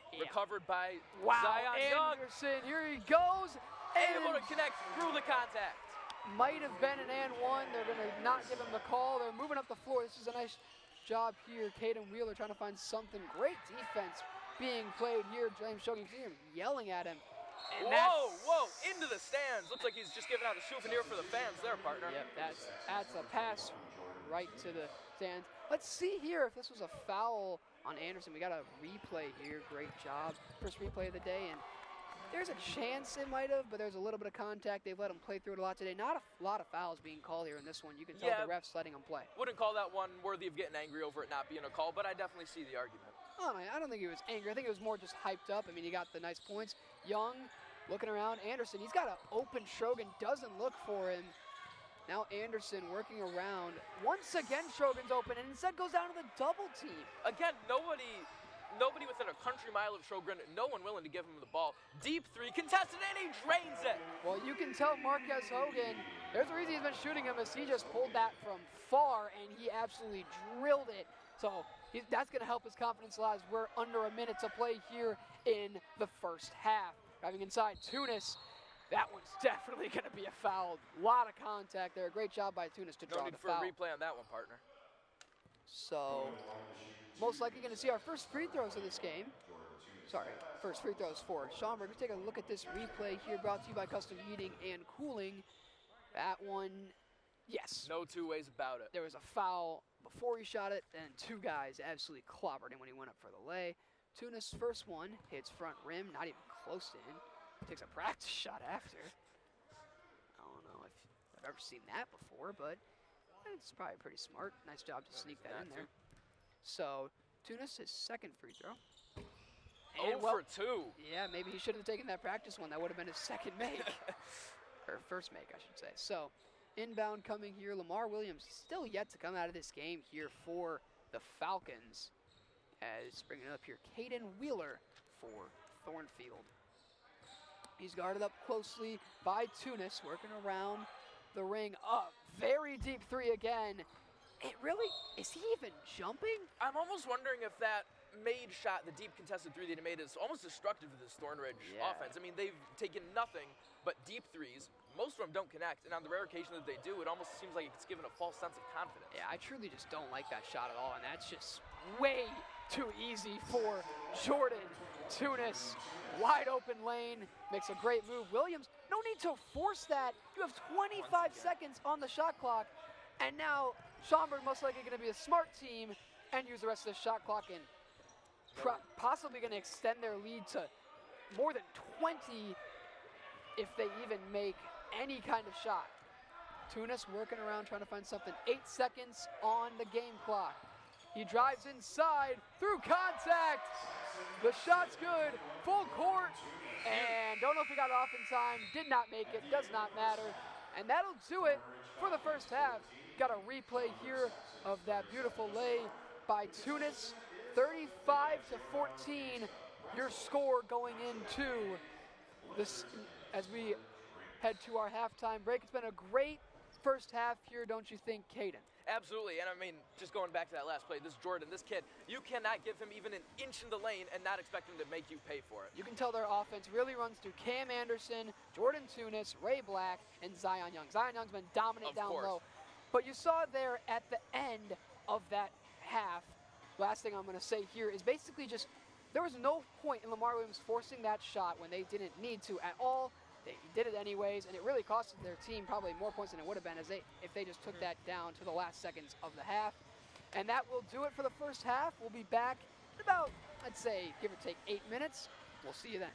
B: Yeah.
C: Recovered by
B: Wow,
C: Zion Young.
B: Anderson, here he goes.
C: Able to connect through the contact.
B: Might have been an and one. They're going to not give him the call. They're moving up the floor. This is a nice job here. Caden Wheeler trying to find something. Great defense being played here. James Shogun, you see him yelling at him. And
C: Whoa, into the stands. Looks like he's just giving out a souvenir for the fans there, partner.
B: Yep, that's a pass right to the stands. Let's see here if this was a foul on Anderson. We got a replay here. Great job. First replay of the day, and there's a chance it might have, but there's a little bit of contact. They've let him play through it a lot today. Not a lot of fouls being called here in this one. You can tell the refs letting him play.
C: Wouldn't call that one worthy of getting angry over it not being a call, but I definitely see the argument.
B: Oh, I don't think he was angry. I think it was more just hyped up. I mean, he got the nice points. Young looking around. Anderson, he's got an open Shogun, doesn't look for him. Now Anderson working around. Once again, Shogun's open, and instead goes down to the double team.
C: Again, nobody within a country mile of Shogun, no one willing to give him the ball. Deep three, contested, and he drains it.
B: Well, you can tell Marquez Hogan, there's a reason he's been shooting him, is he just pulled that from far, and he absolutely drilled it. So that's going to help his confidence as we're under a minute to play here in the first half. Driving inside, Tunis. That one's definitely going to be a foul. A lot of contact there. Great job by Tunis to draw the foul.
C: No need for a replay on that one, partner.
B: So, most likely going to see our first free throws of this game. Sorry, first free throws for Schaumburg. Let's take a look at this replay here, brought to you by Custom Heating and Cooling. That one, yes.
C: No two ways about it.
B: There was a foul before he shot it, and two guys absolutely clobbered him when he went up for the lay. Tunis' first one hits front rim, not even close to him. Takes a practice shot after. I don't know if I've ever seen that before, but it's probably pretty smart. Nice job to sneak that in there. So, Tunis, his second free throw. And
C: for 2.
B: Yeah, maybe he should have taken that practice one. That would have been his second make. Or first make, I should say. So, inbound coming here. Lamar Williams still yet to come out of this game here for the Falcons. As bringing it up here, Caden Wheeler for Thornfield. He's guarded up closely by Tunis, working around the ring. Up, very deep three again. It really, is he even jumping?
C: I'm almost wondering if that made shot, the deep contested three that he made, is almost destructive to this Thornridge offense. I mean, they've taken nothing but deep threes. Most of them don't connect, and on the rare occasion that they do, it almost seems like it's given a false sense of confidence.
B: Yeah, I truly just don't like that shot at all, and that's just way too easy for Jordan. Tunis, wide open lane, makes a great move. Williams, no need to force that. You have 25 seconds on the shot clock, and now Schaumburg most likely going to be a smart team and use the rest of the shot clock and possibly going to extend their lead to more than 20 if they even make any kind of shot. Tunis working around trying to find something. 8 seconds on the game clock. He drives inside through contact. The shot's good, full court, and don't know if he got it off in time. Did not make it, does not matter. And that'll do it for the first half. Got a replay here of that beautiful lay by Tunis. 35-14, your score going into this as we head to our halftime break. It's been a great first half here, don't you think, Caden?
C: Absolutely, and I mean, just going back to that last play, this Jordan, this kid, you cannot give him even an inch in the lane and not expect him to make you pay for it.
B: You can tell their offense really runs through Cam Anderson, Jordan Tunis, Ray Black, and Zion Young. Zion Young's been dominant down low. But you saw there at the end of that half, last thing I'm going to say here is basically just there was no point in Lamar Williams forcing that shot when they didn't need to at all. They did it anyways, and it really costed their team probably more points than it would have been if they just took that down to the last seconds of the half. And that will do it for the first half. We'll be back in about, I'd say, give or take 8 minutes. We'll see you then.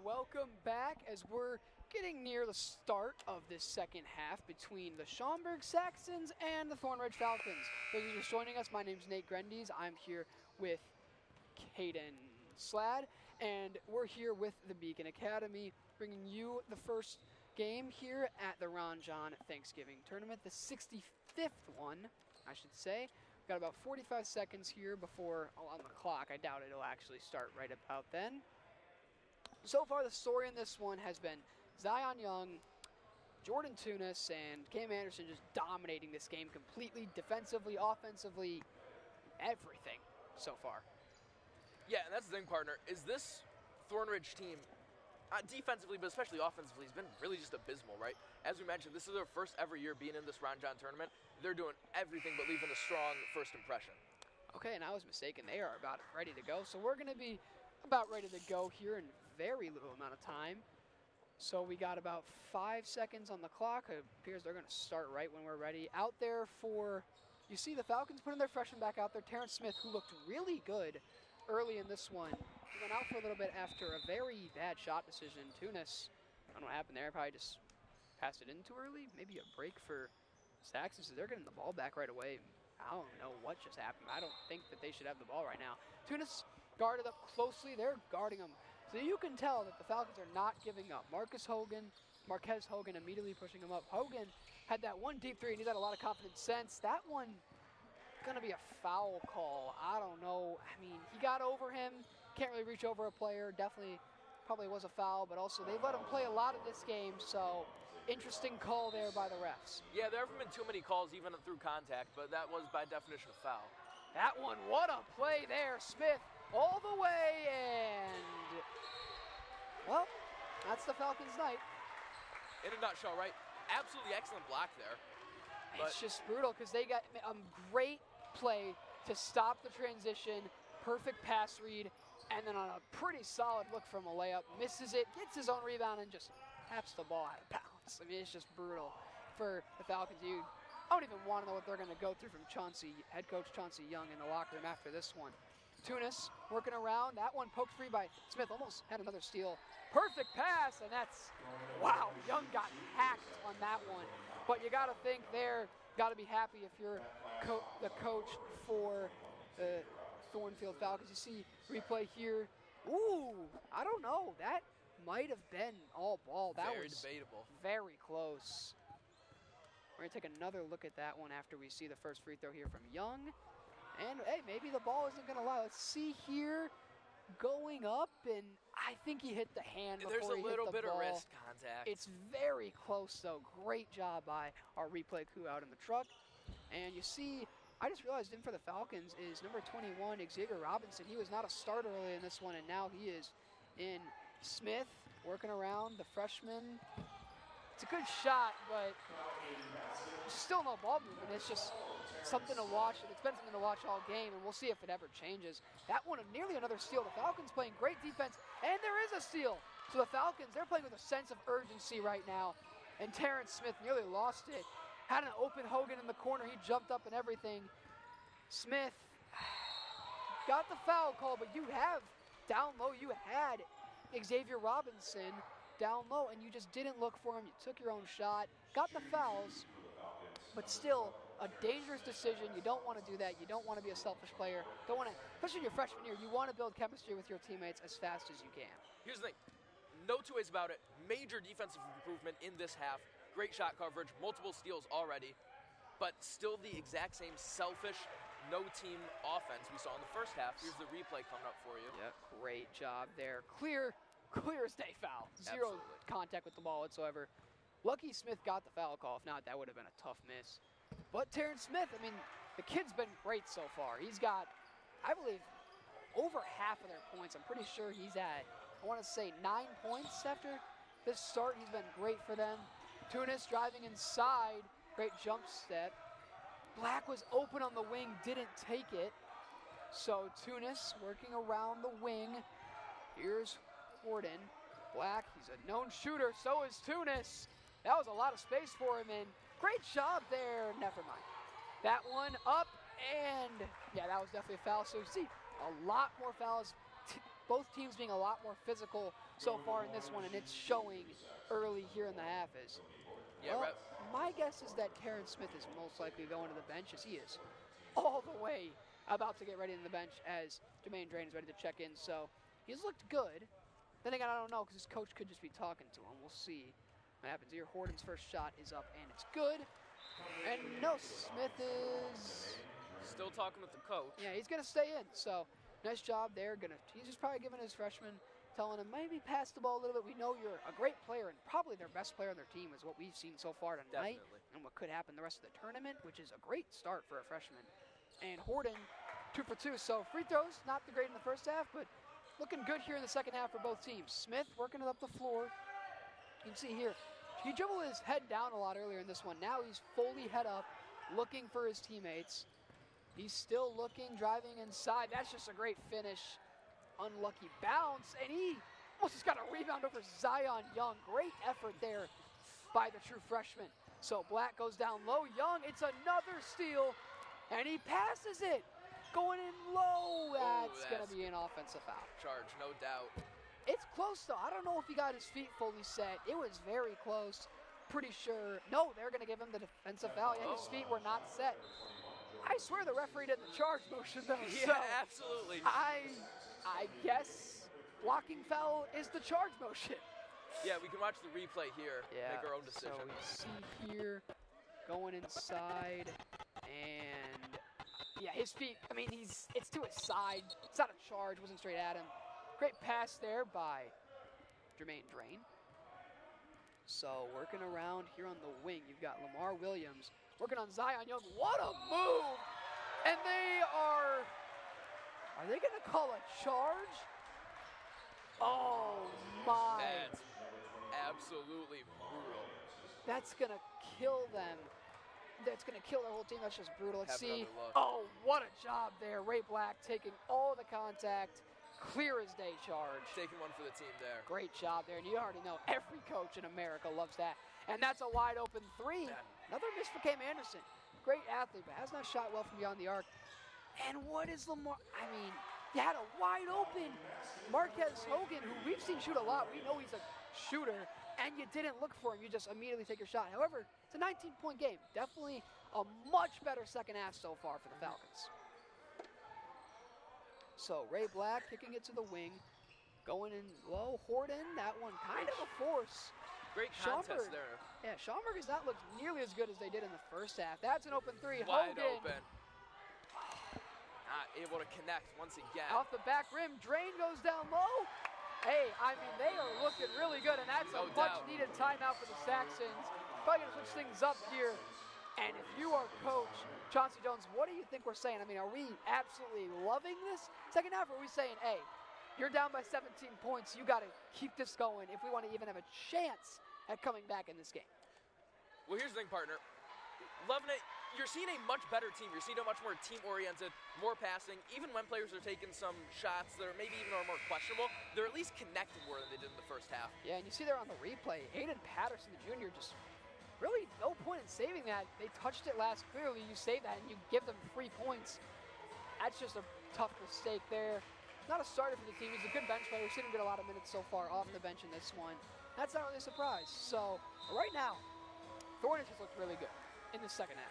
B: Welcome back as we're getting near the start of this second half between the Schaumburg Saxons and the Thornridge Falcons. Those of you just joining us, my name's Nate Grendys. I'm here with Caden Slad, and we're here with the Beacon Academy, bringing you the first game here at the Ron John Thanksgiving Tournament, the 65th one, I should say. We've got about 45 seconds here before, on the clock. I doubt it'll actually start right about then. So far, the story in this one has been Zion Young, Jordan Tunis, and Cam Anderson just dominating this game completely, defensively, offensively, everything so far.
C: Yeah, and that's the thing, partner, is this Thornridge team, defensively, but especially offensively, has been really just abysmal, right? As we mentioned, this is their first ever year being in this Ron John tournament. They're doing everything but leaving a strong first impression. Okay, and I was mistaken. They are about ready to go. So we're going to be about ready to go here in very little amount of time. So we got about 5 seconds on the clock. It appears they're going to start right when we're ready. Out there for, you see the Falcons putting their freshman back out there, Terrence Smith, who looked really good early in this one. He went out for a little bit after a very bad shot decision. Tunis, I don't know what happened there, probably just passed it in too early. Maybe a break for Saxons, so they're getting the ball back right away.
B: I don't know what just happened. I don't think that they should have the ball right now. Tunis guarded up closely. They're guarding him. So you can tell that the Falcons are not giving up. Marquez Hogan immediately pushing him up. Hogan had that one deep three, and he's had a lot of confidence since. That one going to be a foul call. I don't know. I mean, he got over him. Can't really reach over a player. Definitely probably was a foul, but also they've let him play a lot of this game, so interesting call there by the refs.
C: Yeah, there haven't been too many calls even through contact, but that was by definition a foul.
B: That one, what a play there. Smith all the way, and, well, that's the Falcons' night.
C: In a nutshell, right? Absolutely excellent block there.
B: It's just brutal because they got a great play to stop the transition, perfect pass read, and then on a pretty solid look from a layup, misses it, gets his own rebound, and just taps the ball out of bounds. I mean, it's just brutal for the Falcons. I don't even want to know what they're going to go through from head coach Chauncey Young in the locker room after this one. Tunis working around. That one poked free by Smith. Almost had another steal. Perfect pass, and that's, wow, Young got hacked on that one. But you got to think there, got to be happy if you're the coach for the Thornfield Falcons. You see replay here. Ooh, I don't know. That might have been all ball. That was
C: debatable.
B: Very close. We're going to take another look at that one after we see the first free throw here from Young. And, hey, maybe the ball isn't going to lie. Let's see here. Going up, and I think he hit the hand before he hit the ball.
C: There's a little bit of wrist contact.
B: It's very close, though. Great job by our replay crew out in the truck. And you see, I just realized in for the Falcons is number 21, Xavier Robinson. He was not a starter early in this one, and now he is in. Smith working around, the freshman. It's a good shot, but still no ball movement. It's just something to watch. It's been something to watch all game, and we'll see if it ever changes. That one, nearly another steal. The Falcons playing great defense, and there is a steal. So the Falcons, they're playing with a sense of urgency right now, and Terrence Smith nearly lost it. Had an open Hogan in the corner. He jumped up and everything. Smith got the foul call, but you have down low, you had Xavier Robinson down low, and you just didn't look for him. You took your own shot, got the fouls, but still a dangerous decision. You don't want to do that. You don't want to be a selfish player. Don't want to, especially in your freshman year, you want to build chemistry with your teammates as fast as you can.
C: Here's the thing. No two ways about it. Major defensive improvement in this half. Great shot coverage, multiple steals already, but still the exact same selfish, no-team offense we saw in the first half. Here's the replay coming up for you.
B: Yep, great job there. Clear as day foul. Zero contact with the ball whatsoever. Lucky Smith got the foul call. If not, that would have been a tough miss. But Terrence Smith, I mean, the kid's been great so far. He's got, I believe, over half of their points. I'm pretty sure he's at, I want to say 9 points after this start. He's been great for them. Tunis driving inside. Great jump step. Black was open on the wing, didn't take it. So Tunis working around the wing. Here's Gordon. Black, he's a known shooter, so is Tunis. That was a lot of space for him, and great job there. Never mind. That one up, and yeah, that was definitely a foul. So you see a lot more fouls. Both teams being a lot more physical so far in this one, and it's showing early here in the half. Well, my guess is that Terrence Smith is most likely going to the bench, as he is all the way about to get ready to the bench as Jermaine Drain is ready to check in. So he's looked good. Then again, I don't know, because his coach could just be talking to him. We'll see what happens here. Horton's first shot is up, and it's good. And no, Smith is
C: still talking with the coach.
B: Yeah, he's going to stay in. So nice job there. He's just probably giving his freshman, telling him maybe pass the ball a little bit. We know you're a great player, and probably their best player on their team is what we've seen so far tonight.
C: Definitely.
B: And what could happen the rest of the tournament, which is a great start for a freshman. And Horton, 2 for 2. So free throws, not the great in the first half, but looking good here in the second half for both teams. Smith working it up the floor. You can see here, he dribbled his head down a lot earlier in this one. Now he's fully head up, looking for his teammates. He's still looking, driving inside. That's just a great finish. Unlucky bounce, and he almost just got a rebound over Zion Young. Great effort there by the true freshman. So Black goes down low. Young, it's another steal, and he passes it. Going in low. That's going to be an offensive foul.
C: Charge, no doubt.
B: It's close, though. I don't know if he got his feet fully set. It was very close. Pretty sure. No, they're going to give him the defensive foul. Yeah, his feet were not set. I swear the referee did the charge motion though.
C: Yeah,
B: So
C: absolutely.
B: I guess blocking foul is the charge motion.
C: Yeah, we can watch the replay here,
B: Yeah.
C: make our own decision.
B: So we see here going inside, and yeah, his feet. I mean, it's to his side. It's not a charge. Wasn't straight at him. Great pass there by Jermaine Drain. So working around here on the wing, you've got Lamar Williams working on Zion Young. What a move! And are they gonna call a charge? Oh my.
C: That's absolutely brutal.
B: That's gonna kill them. That's gonna kill their whole team. That's just brutal. Let's
C: Have
B: see.
C: another look.
B: Oh, what a job there. Ray Black taking all the contact. Clear as day charge.
C: Taking one for the team there.
B: Great job there. And you already know every coach in America loves that. And that's a wide open three. Another miss for Cam Anderson. Great athlete, but has not shot well from beyond the arc. And what is Lamar? I mean, you had a wide open Marquez Hogan, who we've seen shoot a lot. We know he's a shooter, and you didn't look for him. You just immediately take your shot. However, it's a 19-point game. Definitely a much better second half so far for the Falcons. So Ray Black kicking it to the wing. Going in low. Horton, that one kind of a force.
C: Great contest there.
B: Yeah, Schaumburg has not looked nearly as good as they did in the first half. That's an open three.
C: Wide
B: Hogan.
C: open. Not able to connect once again.
B: Off the back rim, Drain goes down low. Hey, I mean, they are looking really good, and that's a much-needed timeout for the Saxons. Probably going to switch things up here. And if you are Coach Chauncey Jones, what do you think we're saying? I mean, are we absolutely loving this second half, or are we saying, hey, you're down by 17 points, you got to keep this going if we want to even have a chance at coming back in this game?
C: Well, here's the thing, partner. Loving it. You're seeing a much better team. You're seeing a much more team-oriented, more passing. Even when players are taking some shots that are maybe even are more questionable, they're at least connecting more than they did in the first half.
B: Yeah, and you see there on the replay, Aiden Patterson, the junior, just really no point in saving that. They touched it last clearly. You save that, and you give them 3 points. That's just a tough mistake there. Not a starter for the team. He's a good bench player. We've seen him get a lot of minutes so far off the bench in this one. That's not really a surprise. So right now, Thornridge has looked really good in the second half.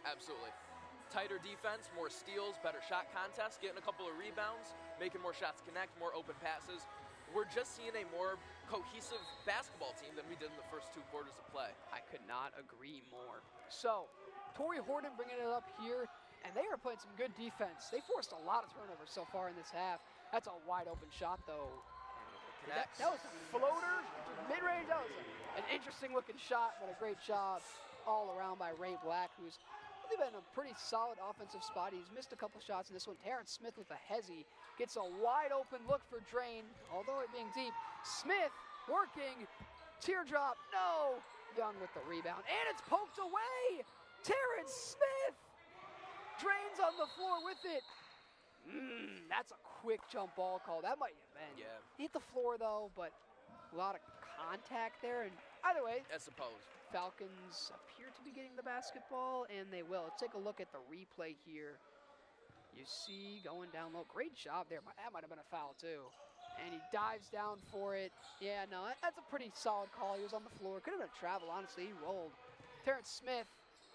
C: Absolutely. Tighter defense, more steals, better shot contest, getting a couple of rebounds, making more shots connect, more open passes. We're just seeing a more cohesive basketball team than we did in the first 2 quarters of play.
B: I could not agree more. So, Torrey Horton bringing it up here, and they are playing some good defense. They forced a lot of turnovers so far in this half. That's a wide open shot, though. That was a floater, mid-range. That was an interesting looking shot, but a great job all around by Ray Black, who's really been a pretty solid offensive spot. He's missed a couple shots in this one. Terrence Smith with a hezzy gets a wide open look for Drain, although it being deep. Smith working, teardrop, no. Young with the rebound, and it's poked away. Terrence Smith Drains on the floor with it. That's a quick jump ball call. That might have been.
C: Yeah.
B: He hit the floor though, but a lot of contact there. And either way,
C: I suppose.
B: Falcons appear to be getting the basketball, and they will. Let's take a look at the replay here. You see going down low. Great job there. That might have been a foul too. And he dives down for it. Yeah, no, that's a pretty solid call. He was on the floor. Could have been a travel, honestly. He rolled. Terrence Smith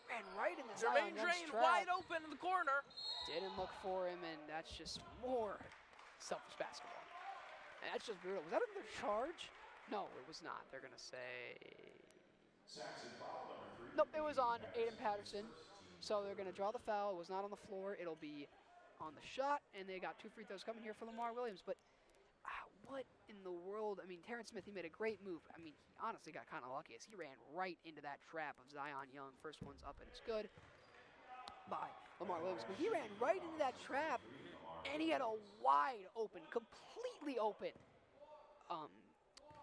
B: ran right in the
C: Jermaine Drain wide open in the corner.
B: Didn't look for him, and that's just more selfish basketball. And that's just brutal. Was that another charge? No, it was not. They're going to say... Nope, it was on Aiden Patterson. So they're going to draw the foul. It was not on the floor. It'll be on the shot, and they got 2 free throws coming here for Lamar Williams. But what in the world? I mean, Terrence Smith, he made a great move. I mean, he honestly got kind of lucky as he ran right into that trap of Zion Young. First one's up, and it's good by Lamar Williams. But he ran right into that trap, and he had a wide open, completely open.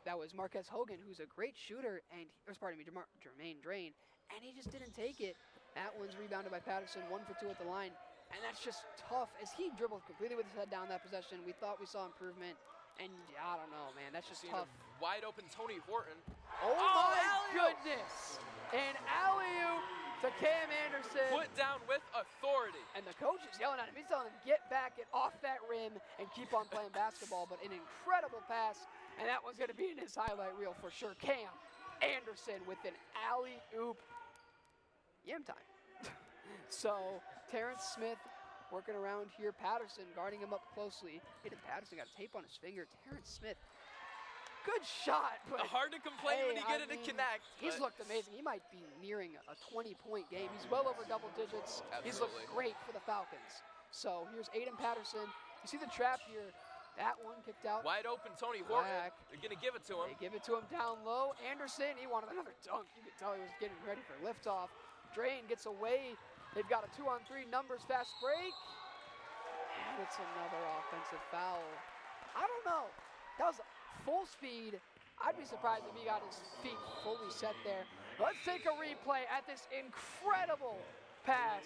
B: That was Marquez Hogan, who's a great shooter, and Jermaine Drain, and he just didn't take it. That one's rebounded by Patterson, 1 for 2 at the line, and that's just tough. As he dribbled completely with his head down that possession, we thought we saw improvement, and I don't know, man, that's just tough.
C: Wide open Tony Horton.
B: Oh my goodness! An alley-oop to Cam Anderson.
C: Put down with authority.
B: And the coach is yelling at him. He's telling him, get back, get off that rim, and keep on playing basketball. But an incredible pass, and that one's going to be in his highlight reel for sure. Cam Anderson with an alley-oop. Yam time. So Terrence Smith working around here. Patterson guarding him up closely. Hayden Patterson got a tape on his finger. Terrence Smith, good shot. But
C: hard to complain when you get it to connect.
B: He's looked amazing. He might be nearing a 20-point game. He's well over double digits.
C: Absolutely.
B: He's looked great for the Falcons. So here's Hayden Patterson. You see the trap here. That one kicked out.
C: Wide open, Tony Horton.
B: Black.
C: They're going to give it to him.
B: They give it to him down low. Anderson, he wanted another dunk. You could tell he was getting ready for liftoff. Drain gets away. They've got a 2-on-3 numbers fast break. And it's another offensive foul. I don't know. That was full speed. I'd be surprised if he got his feet fully set there. Let's take a replay at this incredible pass.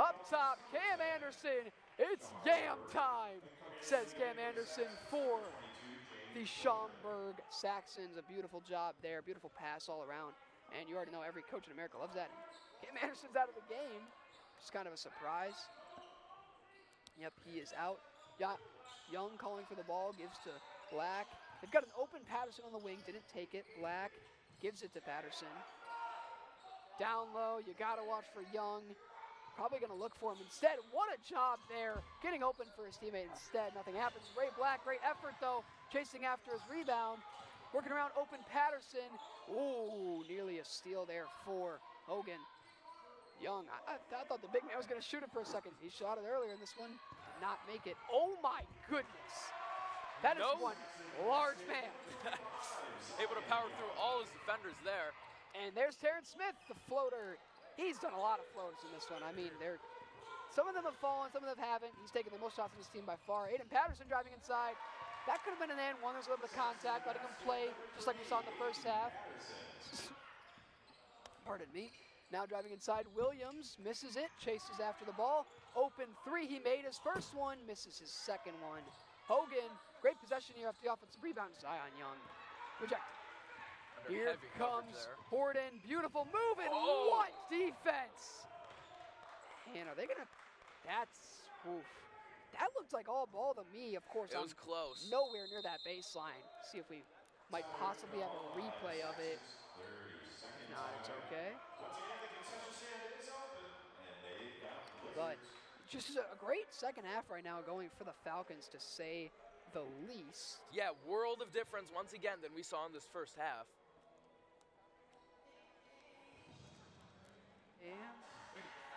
B: Up top, Cam Anderson. It's yam time, says Cam Anderson for the Schaumburg Saxons. A beautiful job there, beautiful pass all around. And you already know every coach in America loves that. Cam Anderson's out of the game. Just kind of a surprise. Yep, he is out. Young calling for the ball, gives to Black. They've got an open Patterson on the wing, didn't take it. Black gives it to Patterson. Down low, you gotta watch for Young. Probably gonna look for him instead. What a job there, getting open for his teammate instead. Nothing happens. Ray Black, great effort though, chasing after his rebound. Working around open Patterson. Ooh, nearly a steal there for Hogan. Young, I thought the big man was gonna shoot it for a second. He shot it earlier in this one, did not make it. Oh my goodness. That is one large man.
C: Able to power through all his defenders there.
B: And there's Terrence Smith, the floater. He's done a lot of floaters in this one. I mean, some of them have fallen, some of them haven't. He's taken the most shots of his team by far. Hayden Patterson driving inside. That could have been an and one. There's a little bit of contact, letting him play, just like we saw in the first half. Pardon me. Now driving inside, Williams misses it, chases after the ball. Open three, he made his first one, misses his second one. Hogan, great possession here after the offensive rebound. Zion Young, rejected. Here comes Horton, beautiful move, and what defense! And are they gonna, oof. That looked like all ball to me, of course.
C: It was close.
B: Nowhere near that baseline. See if we might possibly have a replay of it. If not, it's okay. But just a great second half right now going for the Falcons, to say the least.
C: Yeah, world of difference once again than we saw in this first half.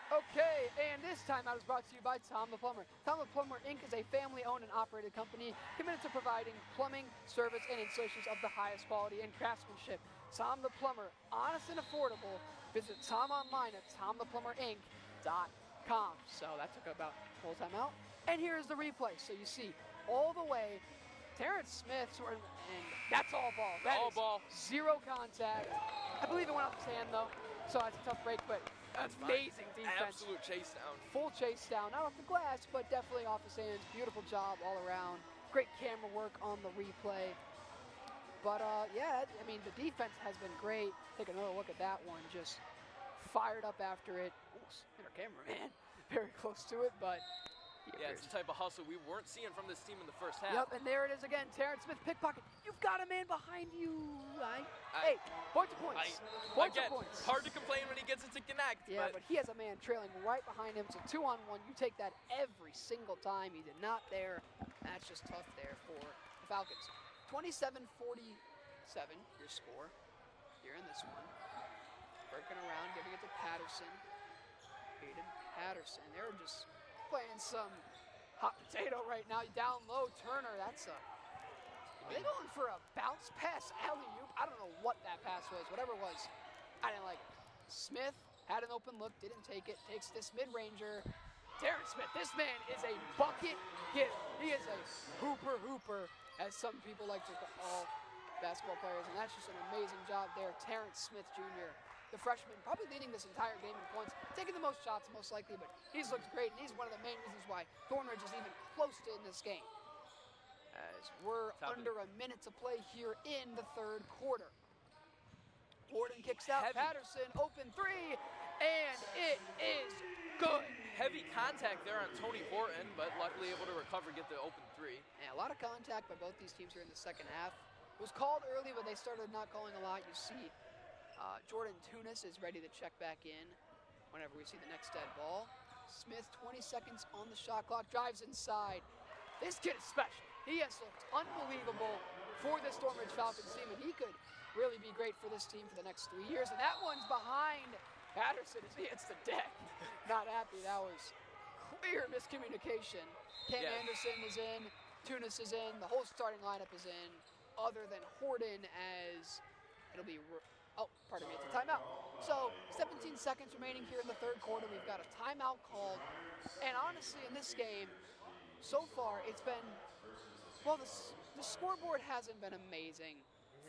B: Okay, and this timeout is brought to you by Tom the Plumber. Tom the Plumber, Inc. is a family-owned and operated company committed to providing plumbing, service, and installations of the highest quality and craftsmanship. Tom the Plumber, honest and affordable. Visit Tom online at tomtheplumber.inc.com. So that took about a whole timeout. And here's the replay. So you see all the way, Terrence Smith, and that's all ball. That
C: all ball.
B: Zero contact. I believe it went off his hand though, so that's a tough break, but that's amazing defense.
C: Absolute chase down.
B: Full chase down, not off the glass, but definitely off his hands. Beautiful job all around. Great camera work on the replay. But yeah, I mean, the defense has been great. Take another look at that one. Just fired up after it. Almost hit our cameraman. Very close to it, but
C: yeah, it's the type of hustle we weren't seeing from this team in the first half.
B: Yep, and there it is again. Terrence Smith, pickpocket. You've got a man behind you. Hey, points to points. Points to points.
C: Hard to complain when he gets it to connect.
B: Yeah, but he has a man trailing right behind him. It's a 2-on-1. You take that every single time. He did not there. That's just tough there for the Falcons. 27-47, your score here in this one. Working around, giving it to Patterson. Hayden Patterson. They're just playing some hot potato right now. Down low, Turner. That's a... Are they going for a bounce pass alley-oop? I don't know what that pass was. Whatever it was, I didn't like it. Smith had an open look, didn't take it. Takes this mid-ranger. Terrence Smith, this man is a bucket hitter. He is a hooper, as some people like to call basketball players, and that's just an amazing job there. Terrence Smith Jr., the freshman, probably leading this entire game in points, taking the most shots most likely, but he's looked great, and he's one of the main reasons why Thornridge is even close to in this game. As we're under a minute to play here in the third quarter. Horton kicks out, Patterson, open three, and it is good.
C: Heavy contact there on Tony Horton, but luckily able to recover, get the open three.
B: And a lot of contact by both these teams here in the second half. It was called early, but they started not calling a lot. You see Jordan Tunis is ready to check back in whenever we see the next dead ball. Smith, 20 seconds on the shot clock, drives inside. This kid is special. He has looked unbelievable for this Thornridge Falcons team, and he could really be great for this team for the next 3 years. And that one's behind Patterson as he hits the deck. Not happy. That was clear miscommunication. Ken Anderson is in. Tunis is in. The whole starting lineup is in, other than Horton, as it'll be, oh, pardon me, it's a timeout. So 17 seconds remaining here in the third quarter. We've got a timeout called. And honestly, in this game, so far, it's been, well, the scoreboard hasn't been amazing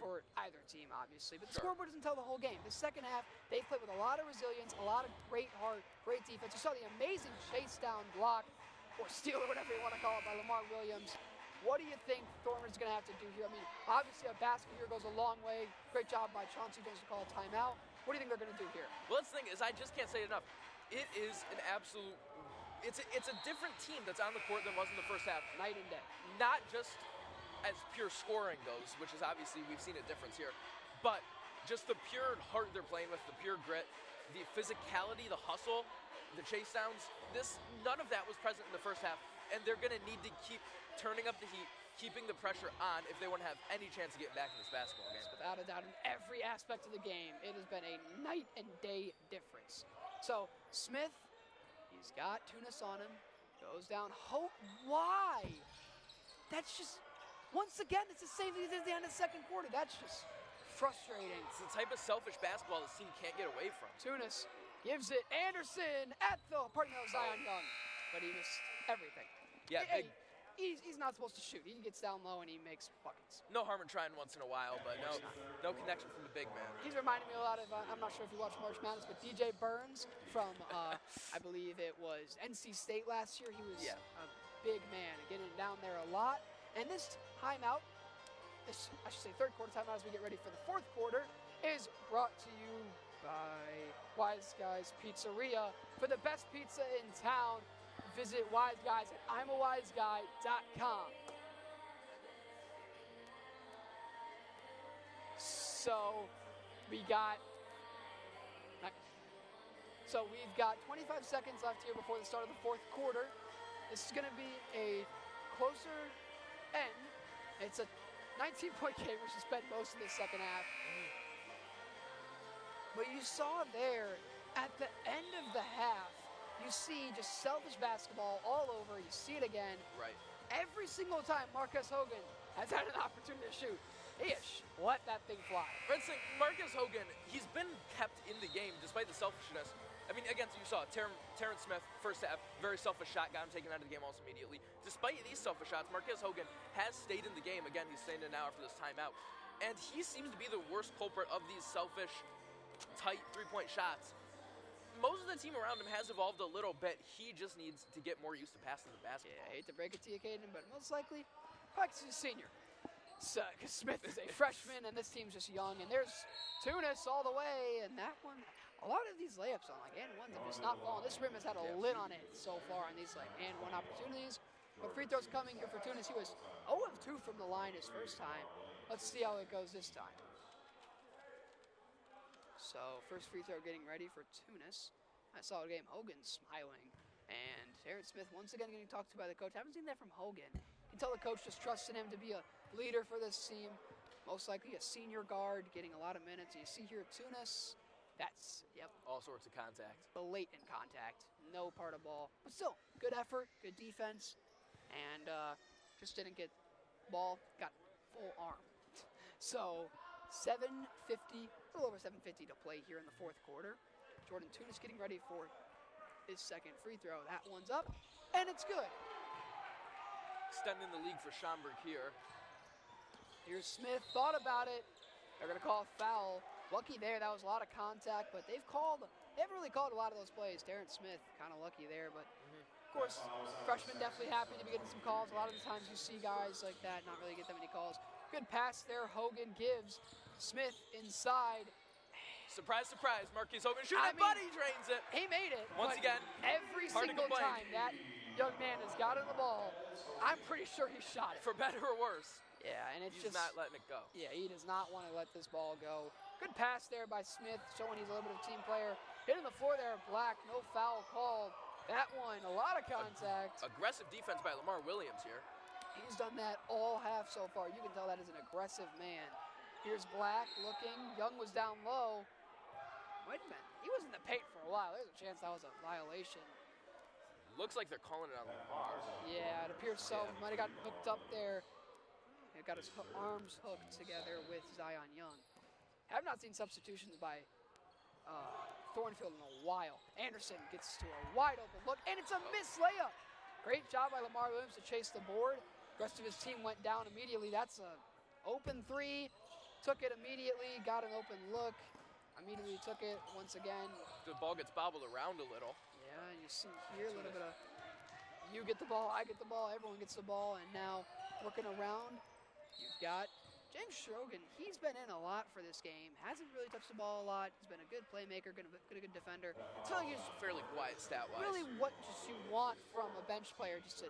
B: for either team, obviously, but the scoreboard doesn't tell the whole game. The second half, they played with a lot of resilience, a lot of great heart, great defense. You saw the amazing chase down block, or steal, or whatever you want to call it, by Lamar Williams. What do you think Thornridge is going to have to do here? I mean, obviously a basket here goes a long way. Great job by Chauncey Jones to call a timeout. What do you think they're going to do here?
C: Well, that's the thing is I just can't say it enough. It is an absolute, it's a different team that's on the court than was in the first half.
B: Night and day.
C: Not just as pure scoring goes, which is obviously, we've seen a difference here, but just the pure heart they're playing with, the pure grit, the physicality, the hustle, the chase downs, none of that was present in the first half, and they're going to need to keep turning up the heat, keeping the pressure on if they want to have any chance of getting back in this basketball game.
B: Without a doubt, in every aspect of the game, it has been a night and day difference. So, Smith, he's got Tunis on him, goes down, why? That's just, once again, it's the same thing as at the end of the second quarter. That's just frustrating.
C: It's the type of selfish basketball this team can't get away from.
B: Tunis gives it Anderson at the Zion Young, but he missed everything.
C: Yeah,
B: he's not supposed to shoot. He gets down low and he makes buckets.
C: No harm in trying once in a while, but no connection from the big man.
B: He's reminding me a lot of, I'm not sure if you watch March Madness, but DJ Burns from, I believe it was NC State last year. He was a big man, getting down there a lot. And this timeout, I should say third quarter timeout as we get ready for the fourth quarter, is brought to you by Wise Guys Pizzeria. For the best pizza in town, visit Wise Guys at I'mAWiseGuy.com. So we've got 25 seconds left here before the start of the fourth quarter. This is going to be a closer end. It's a 19-point game, which has spent most of the second half. But you saw there, at the end of the half, you see just selfish basketball all over. You see it again.
C: Right.
B: Every single time Marcus Hogan has had an opportunity to shoot, he has let that thing fly.
C: Marcus Hogan, he's been kept in the game despite the selfishness. I mean, again, you saw Terrence Smith, first half, very selfish shot, got him taken out of the game almost immediately. Despite these selfish shots, Marcus Hogan has stayed in the game. Again, he's staying in now after this timeout. And he seems to be the worst culprit of these selfish, tight three-point shots. Most of the team around him has evolved a little bit. He just needs to get more used to passing the basketball.
B: Yeah, I hate to break it to you, Caden, but most likely, probably 'cause he's a senior. So, because Smith is a freshman, and this team's just young. And there's Tunis all the way, and that one, a lot of these layups on and ones have just not fallen. This rim has had a lid on it so far on these and one opportunities. But free throws coming here for Tunis. He was 0 of 2 from the line his first time. Let's see how it goes this time. So first free throw getting ready for Tunis. I saw a game, Hogan smiling. And Terrence Smith once again getting talked to by the coach. I haven't seen that from Hogan. You can tell the coach just trusted him to be a leader for this team. Most likely a senior guard getting a lot of minutes. And you see here Tunis. That's,
C: all sorts of contact.
B: Blatant contact. No part of ball. But still, good effort, good defense. And just didn't get ball. Got full arm. So 7:50, a little over 7:50 to play here in the fourth quarter. Jordan Tunis getting ready for his second free throw. That one's up, and it's good.
C: Extending the league for Schaumburg here.
B: Here's Smith, thought about it. They're going to call a foul. Lucky there, that was a lot of contact, but they haven't really called a lot of those plays. Terrence Smith, kind of lucky there, but of course, freshmen definitely happy to be getting some calls. A lot of the times you see guys like that not really get that many calls. Good pass there, Hogan gives. Smith inside.
C: Surprise, surprise, Marcus Hogan shooting, but he drains it.
B: He made it.
C: Once again,
B: every single time that young man has gotten the ball, I'm pretty sure he shot it.
C: For better or worse.
B: Yeah, and it's
C: He's not letting it go.
B: Yeah, he does not want to let this ball go. Good pass there by Smith, showing he's a little bit of a team player. Hitting the floor there, Black, no foul called. That one, a lot of contact.
C: Aggressive defense by Lamar Williams here.
B: He's done that all half so far. You can tell that is an aggressive man. Here's Black looking. Young was down low. Wait a minute. He was in the paint for a while. There's a chance that was a violation.
C: Looks like they're calling it on Lamar.
B: Yeah, it appears so. Might have gotten hooked up there. He got his arms hooked together with Zion Young. Have not seen substitutions by Thornfield in a while. Anderson gets to a wide open look, and it's a missed layup. Great job by Lamar Williams to chase the board. The rest of his team went down immediately. That's an open three. Took it immediately, got an open look. Immediately took it once again.
C: The ball gets bobbled around a little.
B: Yeah, and you see here a little bit of you get the ball, I get the ball, everyone gets the ball, and now working around, you've got James Schrogen. He's been in a lot for this game. Hasn't really touched the ball a lot. He's been a good playmaker, good defender. It's like he's
C: fairly quiet stat-wise.
B: really what just you want from a bench player, just to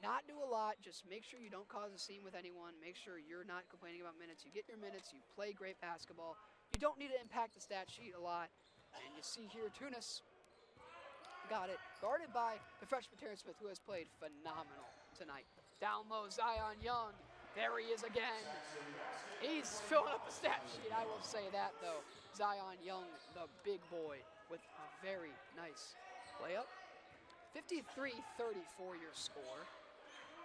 B: not do a lot, just make sure you don't cause a scene with anyone, make sure you're not complaining about minutes, you get your minutes, you play great basketball. You don't need to impact the stat sheet a lot. And you see here Tunis got it, guarded by the freshman Terrence Smith, who has played phenomenal tonight. Down low, Zion Young. There he is again. He's filling up the stat sheet, I will say that, though. Zion Young, the big boy, with a very nice layup. 53-34 your score.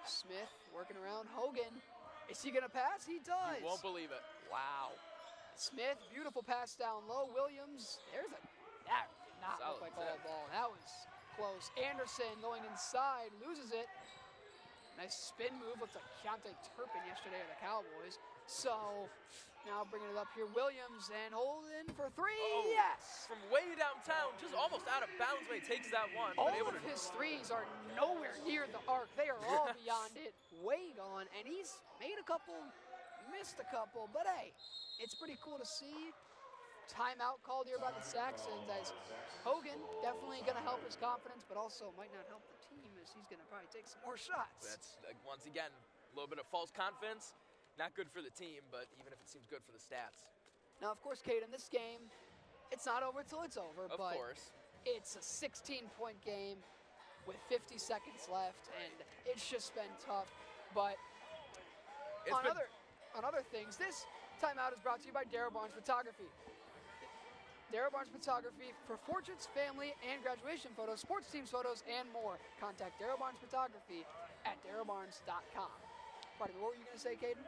B: Smith working around Hogan. Is he going to pass? He does.
C: You won't believe it.
B: Wow. Smith, beautiful pass down low. Williams, that did not look like all ball. That was close. Anderson going inside, loses it. Nice spin move. Looks like Keontae Turpin yesterday of the Cowboys. So now bringing it up here, Williams and holding for three.
C: Oh,
B: yes.
C: From way downtown, just almost out of bounds when he takes that one.
B: All of his threes are nowhere near the arc. They are all beyond it, way gone. And he's made a couple, missed a couple, but hey, it's pretty cool to see. Timeout called here by the Saxons, as Hogan definitely going to help his confidence, but also might not help the team, as he's going to probably take some more shots.
C: That's, once again, a little bit of false confidence. Not good for the team, but even if it seems good for the stats.
B: Now, of course, Caden, this game, it's not over till it's over,
C: Of
B: but
C: course.
B: it's a 16-point game with 50 seconds left, and it's just been tough. But on other things, this timeout is brought to you by Darrow Barnes Photography. Darrow Barnes Photography for portraits, family, and graduation photos, sports teams photos, and more. Contact Darrow Barnes Photography at darrowbarnes.com. Pardon me, what were you going to say, Caden?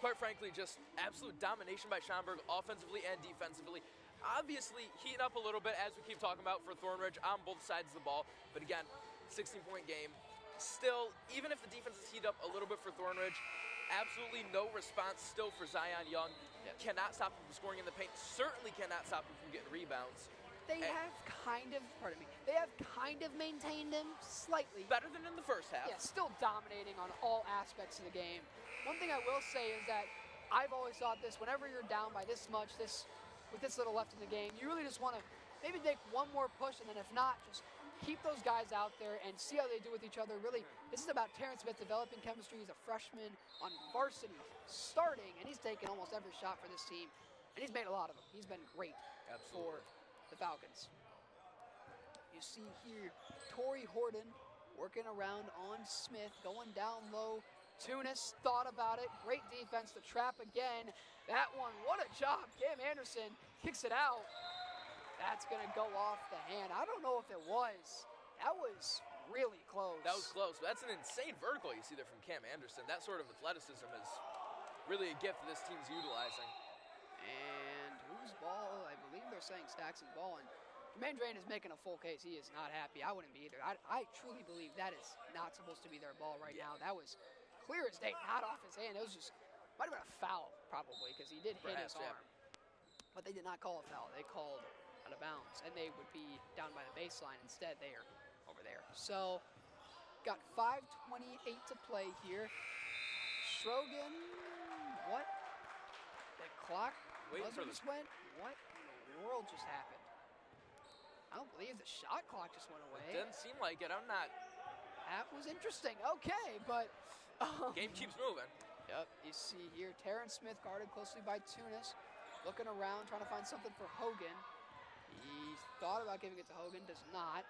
C: Quite frankly, just absolute domination by Schaumburg offensively and defensively. Obviously, heating up a little bit, as we keep talking about, for Thornridge on both sides of the ball. But again, 16-point game. Still, even if the defense is heated up a little bit for Thornridge, absolutely no response still for Zion Young. Cannot stop him from scoring in the paint. Certainly cannot stop him from getting rebounds.
B: They have kind of maintained him slightly.
C: Better than in the first half.
B: Yeah, still dominating on all aspects of the game. One thing I will say is that I've always thought this, whenever you're down by this much, with this little left in the game, you really just want to maybe take one more push, and then if not, just keep those guys out there and see how they do with each other. Really, this is about Terrence Smith developing chemistry. He's a freshman on varsity starting, and he's taken almost every shot for this team, and he's made a lot of them. He's been great for the Falcons. You see here, Torrey Horton working around on Smith, going down low. Tunis thought about it. Great defense, the trap again. That one, what a job. Cam Anderson kicks it out. That's going to go off the hand. I don't know if it was. That was really close.
C: That was close. That's an insane vertical you see there from Cam Anderson. That sort of athleticism is really a gift this team's utilizing.
B: And whose ball? I believe they're saying Staxon's ball. And Jermaine Drain is making a full case. He is not happy. I wouldn't be either. I truly believe that is not supposed to be their ball right now. That was clear as day, not off his hand. It was just, might have been a foul probably, because he did hit his arm. But they did not call a foul. They called out of bounds, and they would be down by the baseline. Instead, they are over there. So, got 5:28 to play here. Schrogen, what? The clock just went? What in the world just happened? I don't believe the shot clock just went away.
C: It didn't seem like it. I'm not.
B: That was interesting. Okay, but
C: game keeps moving.
B: Yep, you see here, Terrence Smith guarded closely by Tunis, looking around, trying to find something for Hogan. He thought about giving it to Hogan, does not.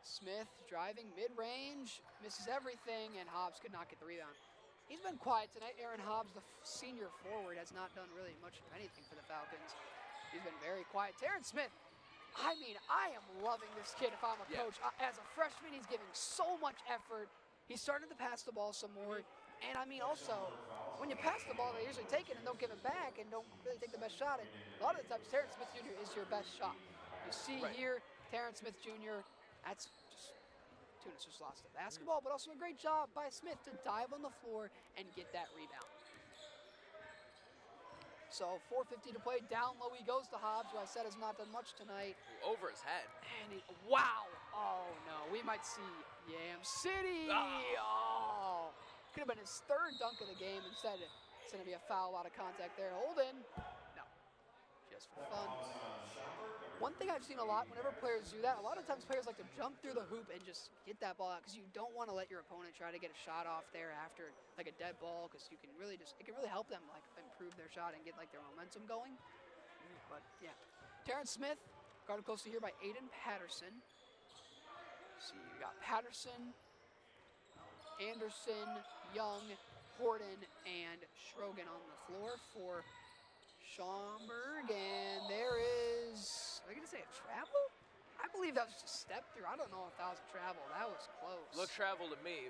B: Smith driving mid-range, misses everything, and Hobbs could not get the rebound. He's been quiet tonight. Aaron Hobbs, the senior forward, has not done really much of anything for the Falcons. He's been very quiet. Terrence Smith, I mean, I am loving this kid if I'm a coach. As a freshman, he's giving so much effort. He's starting to pass the ball some more. And I mean, also, when you pass the ball, they usually take it and don't give it back and don't really take the best shot. And a lot of the times, Terrence Smith Jr. is your best shot. You see here, Terrence Smith Jr., that's just, Tunis just lost the basketball, but also a great job by Smith to dive on the floor and get that rebound. So 4:50 to play, down low he goes to Hobbs, who I said has not done much tonight.
C: Over his head.
B: And wow, oh no, we might see Yam City. Oh, could have been his third dunk of the game. Instead, it's going to be a foul, out of contact there. Holden, no, just for fun. One thing I've seen a lot, whenever players do that, a lot of times players like to jump through the hoop and just get that ball out because you don't want to let your opponent try to get a shot off there after like a dead ball, because you can really just, it can really help them like improve their shot and get like their momentum going. But yeah, Terrence Smith, guarded closely here by Aiden Patterson. See, you got Patterson, Anderson, Young, Horton, and Schrogen on the floor for Schaumburg, and there is, are you going to say a travel? I believe that was just a step through. I don't know if that was a travel. That was close.
C: Look travel to me.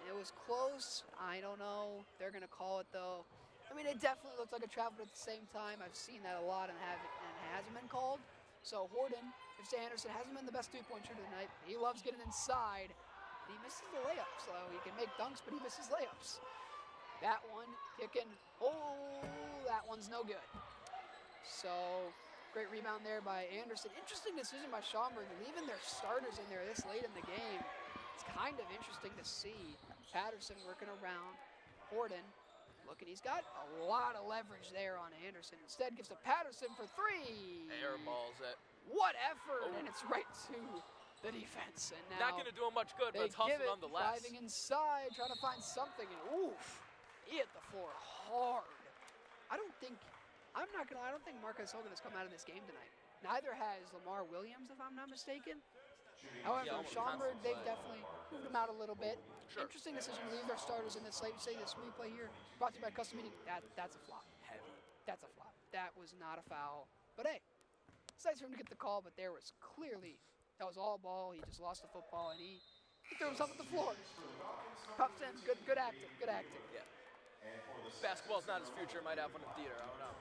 B: It was close. I don't know. They're going to call it, though. I mean, it definitely looked like a travel, but at the same time, I've seen that a lot and hasn't been called. So Horton, if Anderson hasn't been the best three-point shooter tonight, he loves getting inside. He misses the layup, so he can make dunks, but he misses layups. That one, kicking, oh, that one's no good. So, great rebound there by Anderson. Interesting decision by Schaumburg, leaving their starters in there this late in the game. It's kind of interesting to see. Patterson working around. Horton looking, he's got a lot of leverage there on Anderson. Instead, gives to Patterson for three.
C: Airballs it.
B: What effort, and it's right to the defense. And now
C: not going to do him much good, but it's hustle nonetheless.
B: Driving inside, trying to find something, and oof. He hit the floor hard. I don't think Marcus Hogan has come out of this game tonight. Neither has Lamar Williams, if I'm not mistaken. However, Schaumburg, they've definitely moved him out a little bit.
C: Sure.
B: Interesting decision to leave their starters in this late. Say this replay here, brought to you by Custom Meeting. That's a flop.
C: Heavy.
B: That's a flop. That was not a foul. But hey, it's nice for him to get the call, but there was clearly, that was all ball. He just lost the football, and he threw himself at the floor. Props to him. Good acting. Good acting.
C: Yeah. Basketball's not his future. Might have one in theater. I don't know.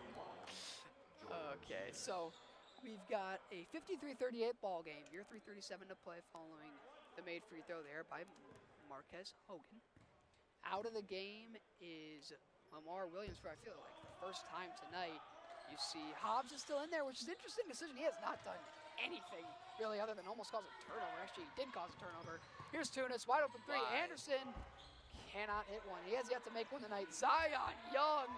B: Okay, so we've got a 53-38 ball game. Here, 3:37 to play following the made free throw there by Marquez Hogan. Out of the game is Lamar Williams for, I feel like, the first time tonight. You see Hobbs is still in there, which is an interesting decision. He has not done anything really other than almost cause a turnover. Actually, he did cause a turnover. Here's Tunis, wide open three. Anderson cannot hit one. He has yet to make one tonight. Zion Young.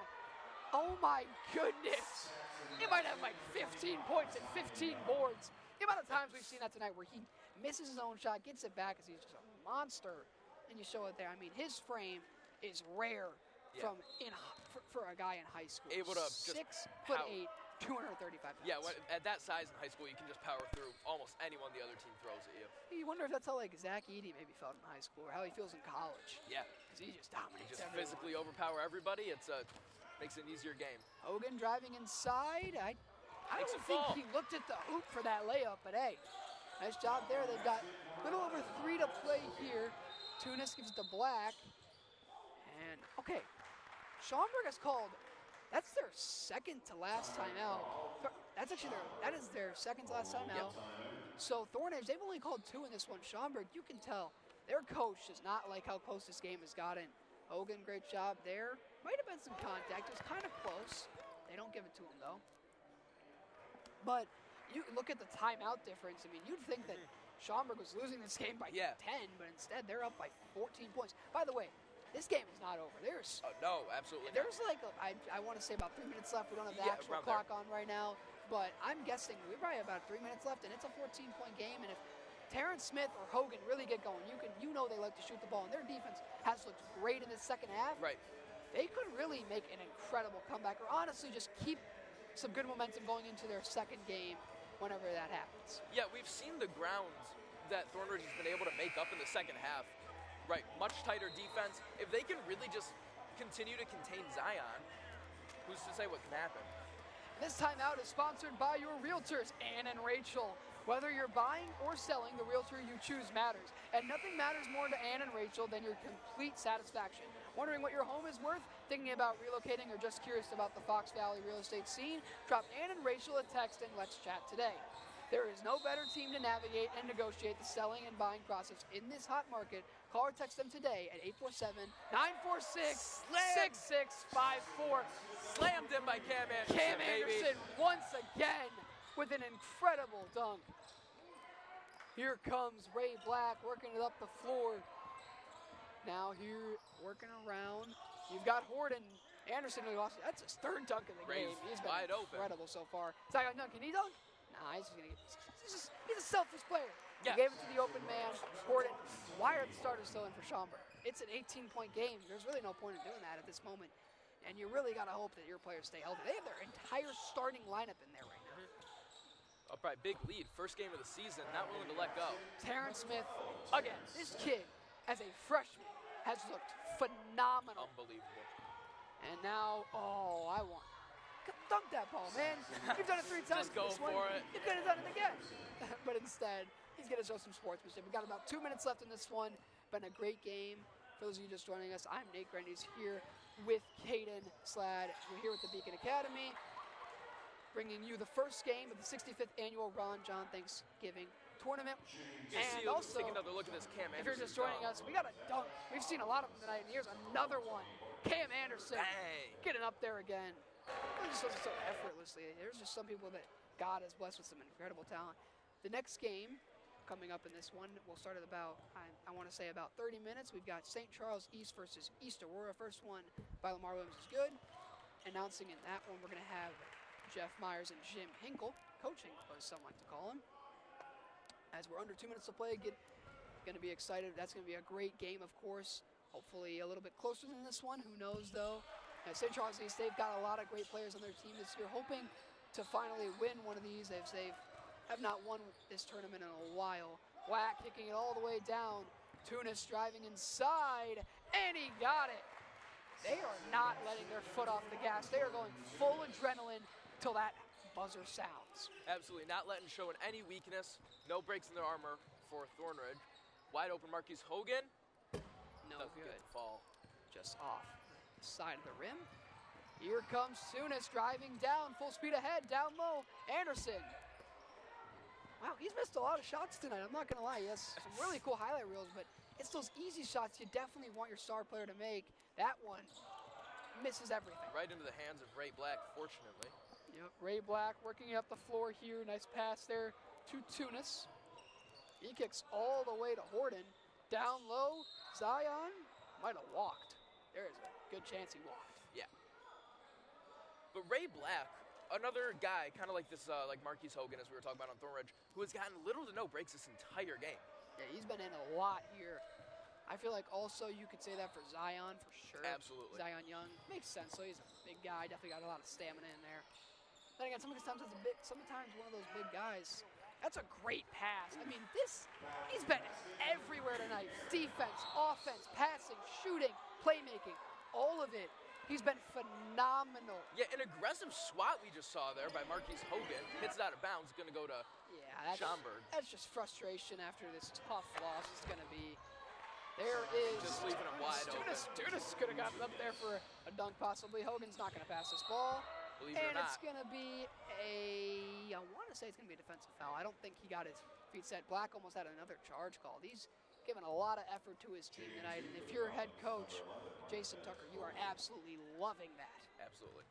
B: Oh my goodness. He might have like 15 points and 15 boards. The amount of times we've seen that tonight where he misses his own shot, gets it back because he's just a monster. And you show it there. I mean, his frame is rare for a guy in high school.
C: Able to
B: 6'8", 235 pounds.
C: Yeah, at that size in high school, you can just power through almost anyone the other team throws at you.
B: You wonder if that's how like Zach Edey maybe felt in high school, or how he feels in college.
C: Yeah,
B: because he just dominates.
C: Just
B: everyone.
C: physically overpower everybody. It's makes it an easier game.
B: Hogan driving inside. I don't think he looked at the hoop for that layup, but hey, nice job there. They've got a little over 3 to play here. Tunis gives it to Black, and okay, Schaumburg has called. That's their second to last timeout. That is their second to last timeout. So Thornridge, they've only called 2 in this one. Schaumburg, you can tell their coach does not like how close this game has gotten. Hogan, great job there. Might have been some contact. It was kind of close. They don't give it to him though. But you look at the timeout difference. I mean, you'd think that Schaumburg was losing this game by 10, but instead they're up by 14 points. By the way, this game is not over. There's
C: no, absolutely
B: there's not. Like I want to say about 3 minutes left. We don't have the actual clock on right now, but I'm guessing we probably have about 3 minutes left, and it's a 14-point game. And if Terrence Smith or Hogan really get going, you know they like to shoot the ball, and their defense has looked great in the second half.
C: Right.
B: They could really make an incredible comeback, or honestly just keep some good momentum going into their second game whenever that happens.
C: Yeah, we've seen the ground that Thornridge has been able to make up in the second half. Right, much tighter defense. If they can really just continue to contain Zion, who's to say what can happen?
B: This timeout is sponsored by your realtors, Ann and Rachel. Whether you're buying or selling, the realtor you choose matters. And nothing matters more to Ann and Rachel than your complete satisfaction. Wondering what your home is worth? Thinking about relocating or just curious about the Fox Valley real estate scene? Drop Ann and Rachel a text and let's chat today. There is no better team to navigate and negotiate the selling and buying process in this hot market. Call or text them today at 847-946-6654.
C: Slammed in by Cam Anderson,
B: Cam Anderson once again with an incredible dunk. Here comes Ray Black working it up the floor. Now here working around. You've got Horton. Anderson, that's his third dunk in the game. He's been
C: wide open.
B: Incredible so far. Zion, can he dunk? Nah, he's a selfish player.
C: Yeah.
B: He gave it to the open man. Horton. Why are the starters still in for Schaumburg? It's an 18-point game. There's really no point in doing that at this moment. And you really got to hope that your players stay healthy. They have their entire starting lineup in there right now.
C: Up by big lead, first game of the season, not willing to let go.
B: Terrence Smith, again, this kid, as a freshman, has looked phenomenal.
C: Unbelievable.
B: And now, I want. Dunk that ball, man. You've done it 3 times.
C: Just go for it.
B: You could have done it again. But instead, he's going to show some sportsmanship. We've got about 2 minutes left in this one. Been a great game. For those of you just joining us, I'm Nate Grendys here with Caden, Slad. We're here at the Beacon Academy, bringing you the first game of the 65th annual Ron John Thanksgiving Tournament. And also,
C: take another look at this Cam Anderson.
B: if you're just joining us, we got a dunk. We've seen a lot of them tonight, and here's another one. Cam Anderson getting up there again. It just does it so effortlessly. There's just some people that God has blessed with some incredible talent. The next game coming up in this one, we'll start at about, I want to say about 30 minutes. We've got St. Charles East versus East Aurora. First one by Lamar Williams is good. Announcing in that one, we're going to have Jeff Myers and Jim Hinkle, coaching, as some like to call him. As we're under 2 minutes to play, going to be excited. That's going to be a great game, of course. Hopefully a little bit closer than this one. Who knows, though? St. Charles East, they've got a lot of great players on their team this year, hoping to finally win one of these. They have not won this tournament in a while. Black kicking it all the way down. Tunis driving inside, and he got it. They are not letting their foot off the gas. They are going full adrenaline till that buzzer sounds.
C: Absolutely, not letting show in any weakness. No breaks in their armor for Thornridge. Wide open Marquise Hogan.
B: No
C: Doesn't
B: good.
C: get the fall.
B: Just off the side of the rim. Here comes Tunis driving down, full speed ahead, down low. Anderson. Wow, he's missed a lot of shots tonight. I'm not going to lie. He has some really cool highlight reels, but it's those easy shots you definitely want your star player to make. That one misses everything.
C: Right into the hands of Ray Black, fortunately.
B: Yep, Ray Black working up the floor here. Nice pass there to Tunis. He kicks all the way to Horton. Down low, Zion might have walked. There is a good chance he walked.
C: Yeah. But Ray Black, another guy, kind of like this, like Marquise Hogan, as we were talking about on Thornridge, who has gotten little to no breaks this entire game.
B: Yeah, he's been in a lot here. I feel like also you could say that for Zion for sure.
C: Absolutely.
B: Zion Young makes sense. So he's a big guy. Definitely got a lot of stamina in there. Then again, sometimes one of those big guys. That's a great pass. I mean, he's been everywhere tonight. Defense, offense, passing, shooting, playmaking, all of it. He's been phenomenal.
C: Yeah, an aggressive swat we just saw there by Marquise Hogan. Hits it out of bounds, going to go to Schaumburg.
B: That's just frustration after this tough loss. It's going to be. There is.
C: Just leaving him wide open.
B: Tunis could have gotten up there for a dunk possibly. Hogan's not going to pass this ball.
C: Believe it or not.
B: It's going to be I want to say it's going to be a defensive foul. I don't think he got his feet set. Black almost had another charge called. He's given a lot of effort to his team tonight. And if you're head coach, Jason Tucker, you are absolutely loving that.
C: Absolutely.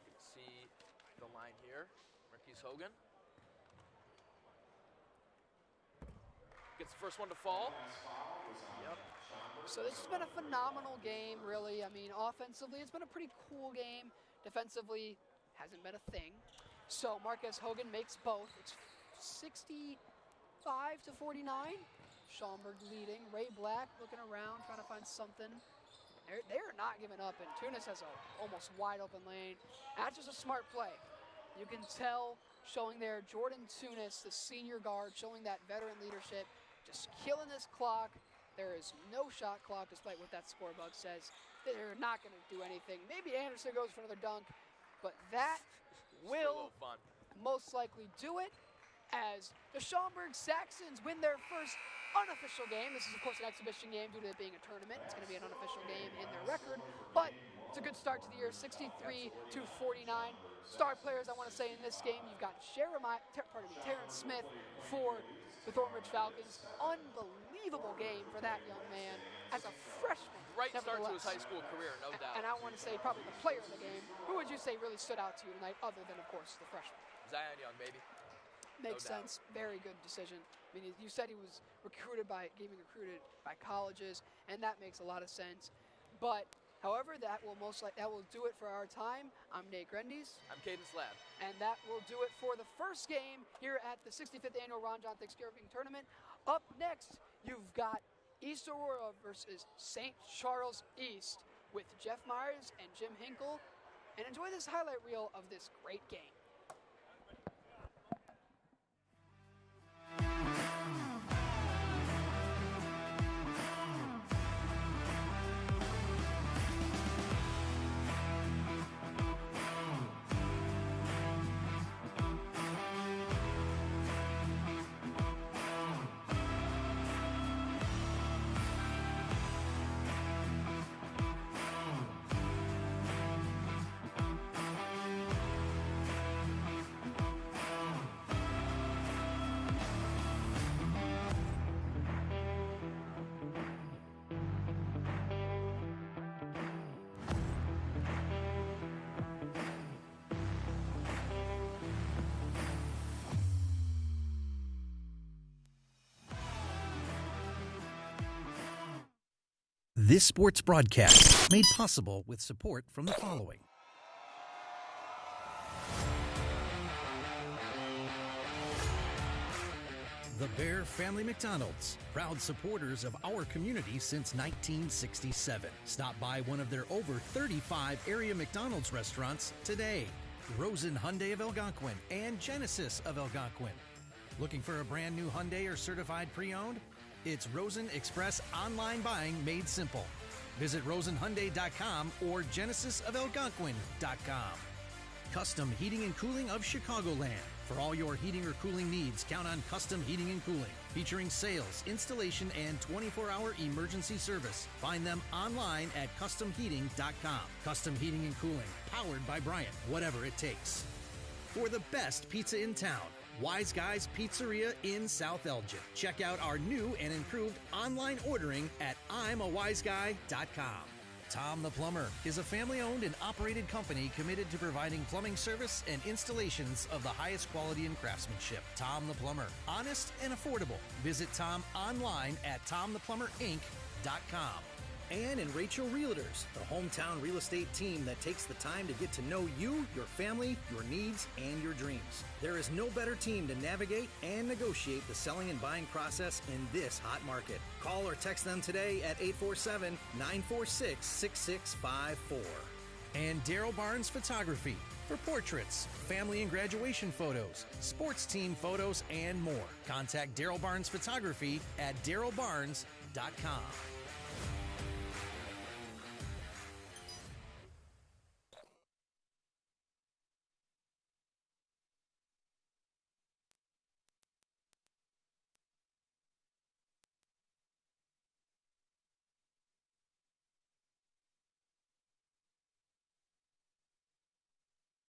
C: You can see the line here. Marquise Hogan. Gets the first one to fall.
B: Yep. So this has been a phenomenal game, really. I mean, offensively, it's been a pretty cool game. Defensively, hasn't been a thing. So Marquise Hogan makes both. It's 65 to 49. Schaumburg leading. Ray Black looking around, trying to find something. They're not giving up, and Tunis has a almost wide open lane. That's just a smart play. You can tell showing there Jordan Tunis, the senior guard, showing that veteran leadership, just killing this clock. There is no shot clock, despite what that score bug says. They're not going to do anything. Maybe Anderson goes for another dunk, but that will most likely do it as the Schaumburg Saxons win their first unofficial game. This is, of course, an exhibition game due to it being a tournament. It's going to be an unofficial game in their record, but it's a good start to the year, 63-49. Star players, I want to say, in this game, you've got Terrence Smith for the Thornridge Falcons. Unbelievable game for that young man as a freshman.
C: Great start to his high school career, no doubt.
B: And I want to say probably the player of the game. Who would you say really stood out to you tonight, other than, of course, the freshman?
C: Zion Young, baby.
B: Makes sense. Very good decision. I mean, you said he was recruited by colleges, and that makes a lot of sense. But, however, that will do it for our time. I'm Nate Grendys.
C: I'm Caden Slad.
B: And that will do it for the first game here at the 65th Annual Ron John Thanksgiving Tournament. Up next, you've got East Aurora versus St. Charles East with Jeff Myers and Jim Hinkle. And enjoy this highlight reel of this great game.
A: This sports broadcast made possible with support from the following. The Bear Family McDonald's, proud supporters of our community since 1967. Stop by one of their over 35 area McDonald's restaurants today. Rosen Hyundai of Algonquin and Genesis of Algonquin. Looking for a brand new Hyundai or certified pre-owned? It's Rosen Express online buying made simple. Visit rosenhyundai.com or genesisofelgonquin.com. Custom Heating and Cooling of Chicagoland. For all your heating or cooling needs, count on Custom Heating and Cooling, featuring sales, installation, and 24-hour emergency service. Find them online at customheating.com. Custom Heating and Cooling, powered by Bryant, whatever it takes. For the best pizza in town, Wise Guys Pizzeria in South Elgin. Check out our new and improved online ordering at I'mAWiseGuy.com. Tom the Plumber is a family-owned and operated company committed to providing plumbing service and installations of the highest quality and craftsmanship. Tom the Plumber, honest and affordable. Visit Tom online at TomThePlumberInc.com. And in Rachel Realtors, the hometown real estate team that takes the time to get to know you, your family, your needs, and your dreams. There is no better team to navigate and negotiate the selling and buying process in this hot market. Call or text them today at 847-946-6654. And Daryl Barnes Photography for portraits, family and graduation photos, sports team photos, and more. Contact Daryl Barnes Photography at darylbarnes.com.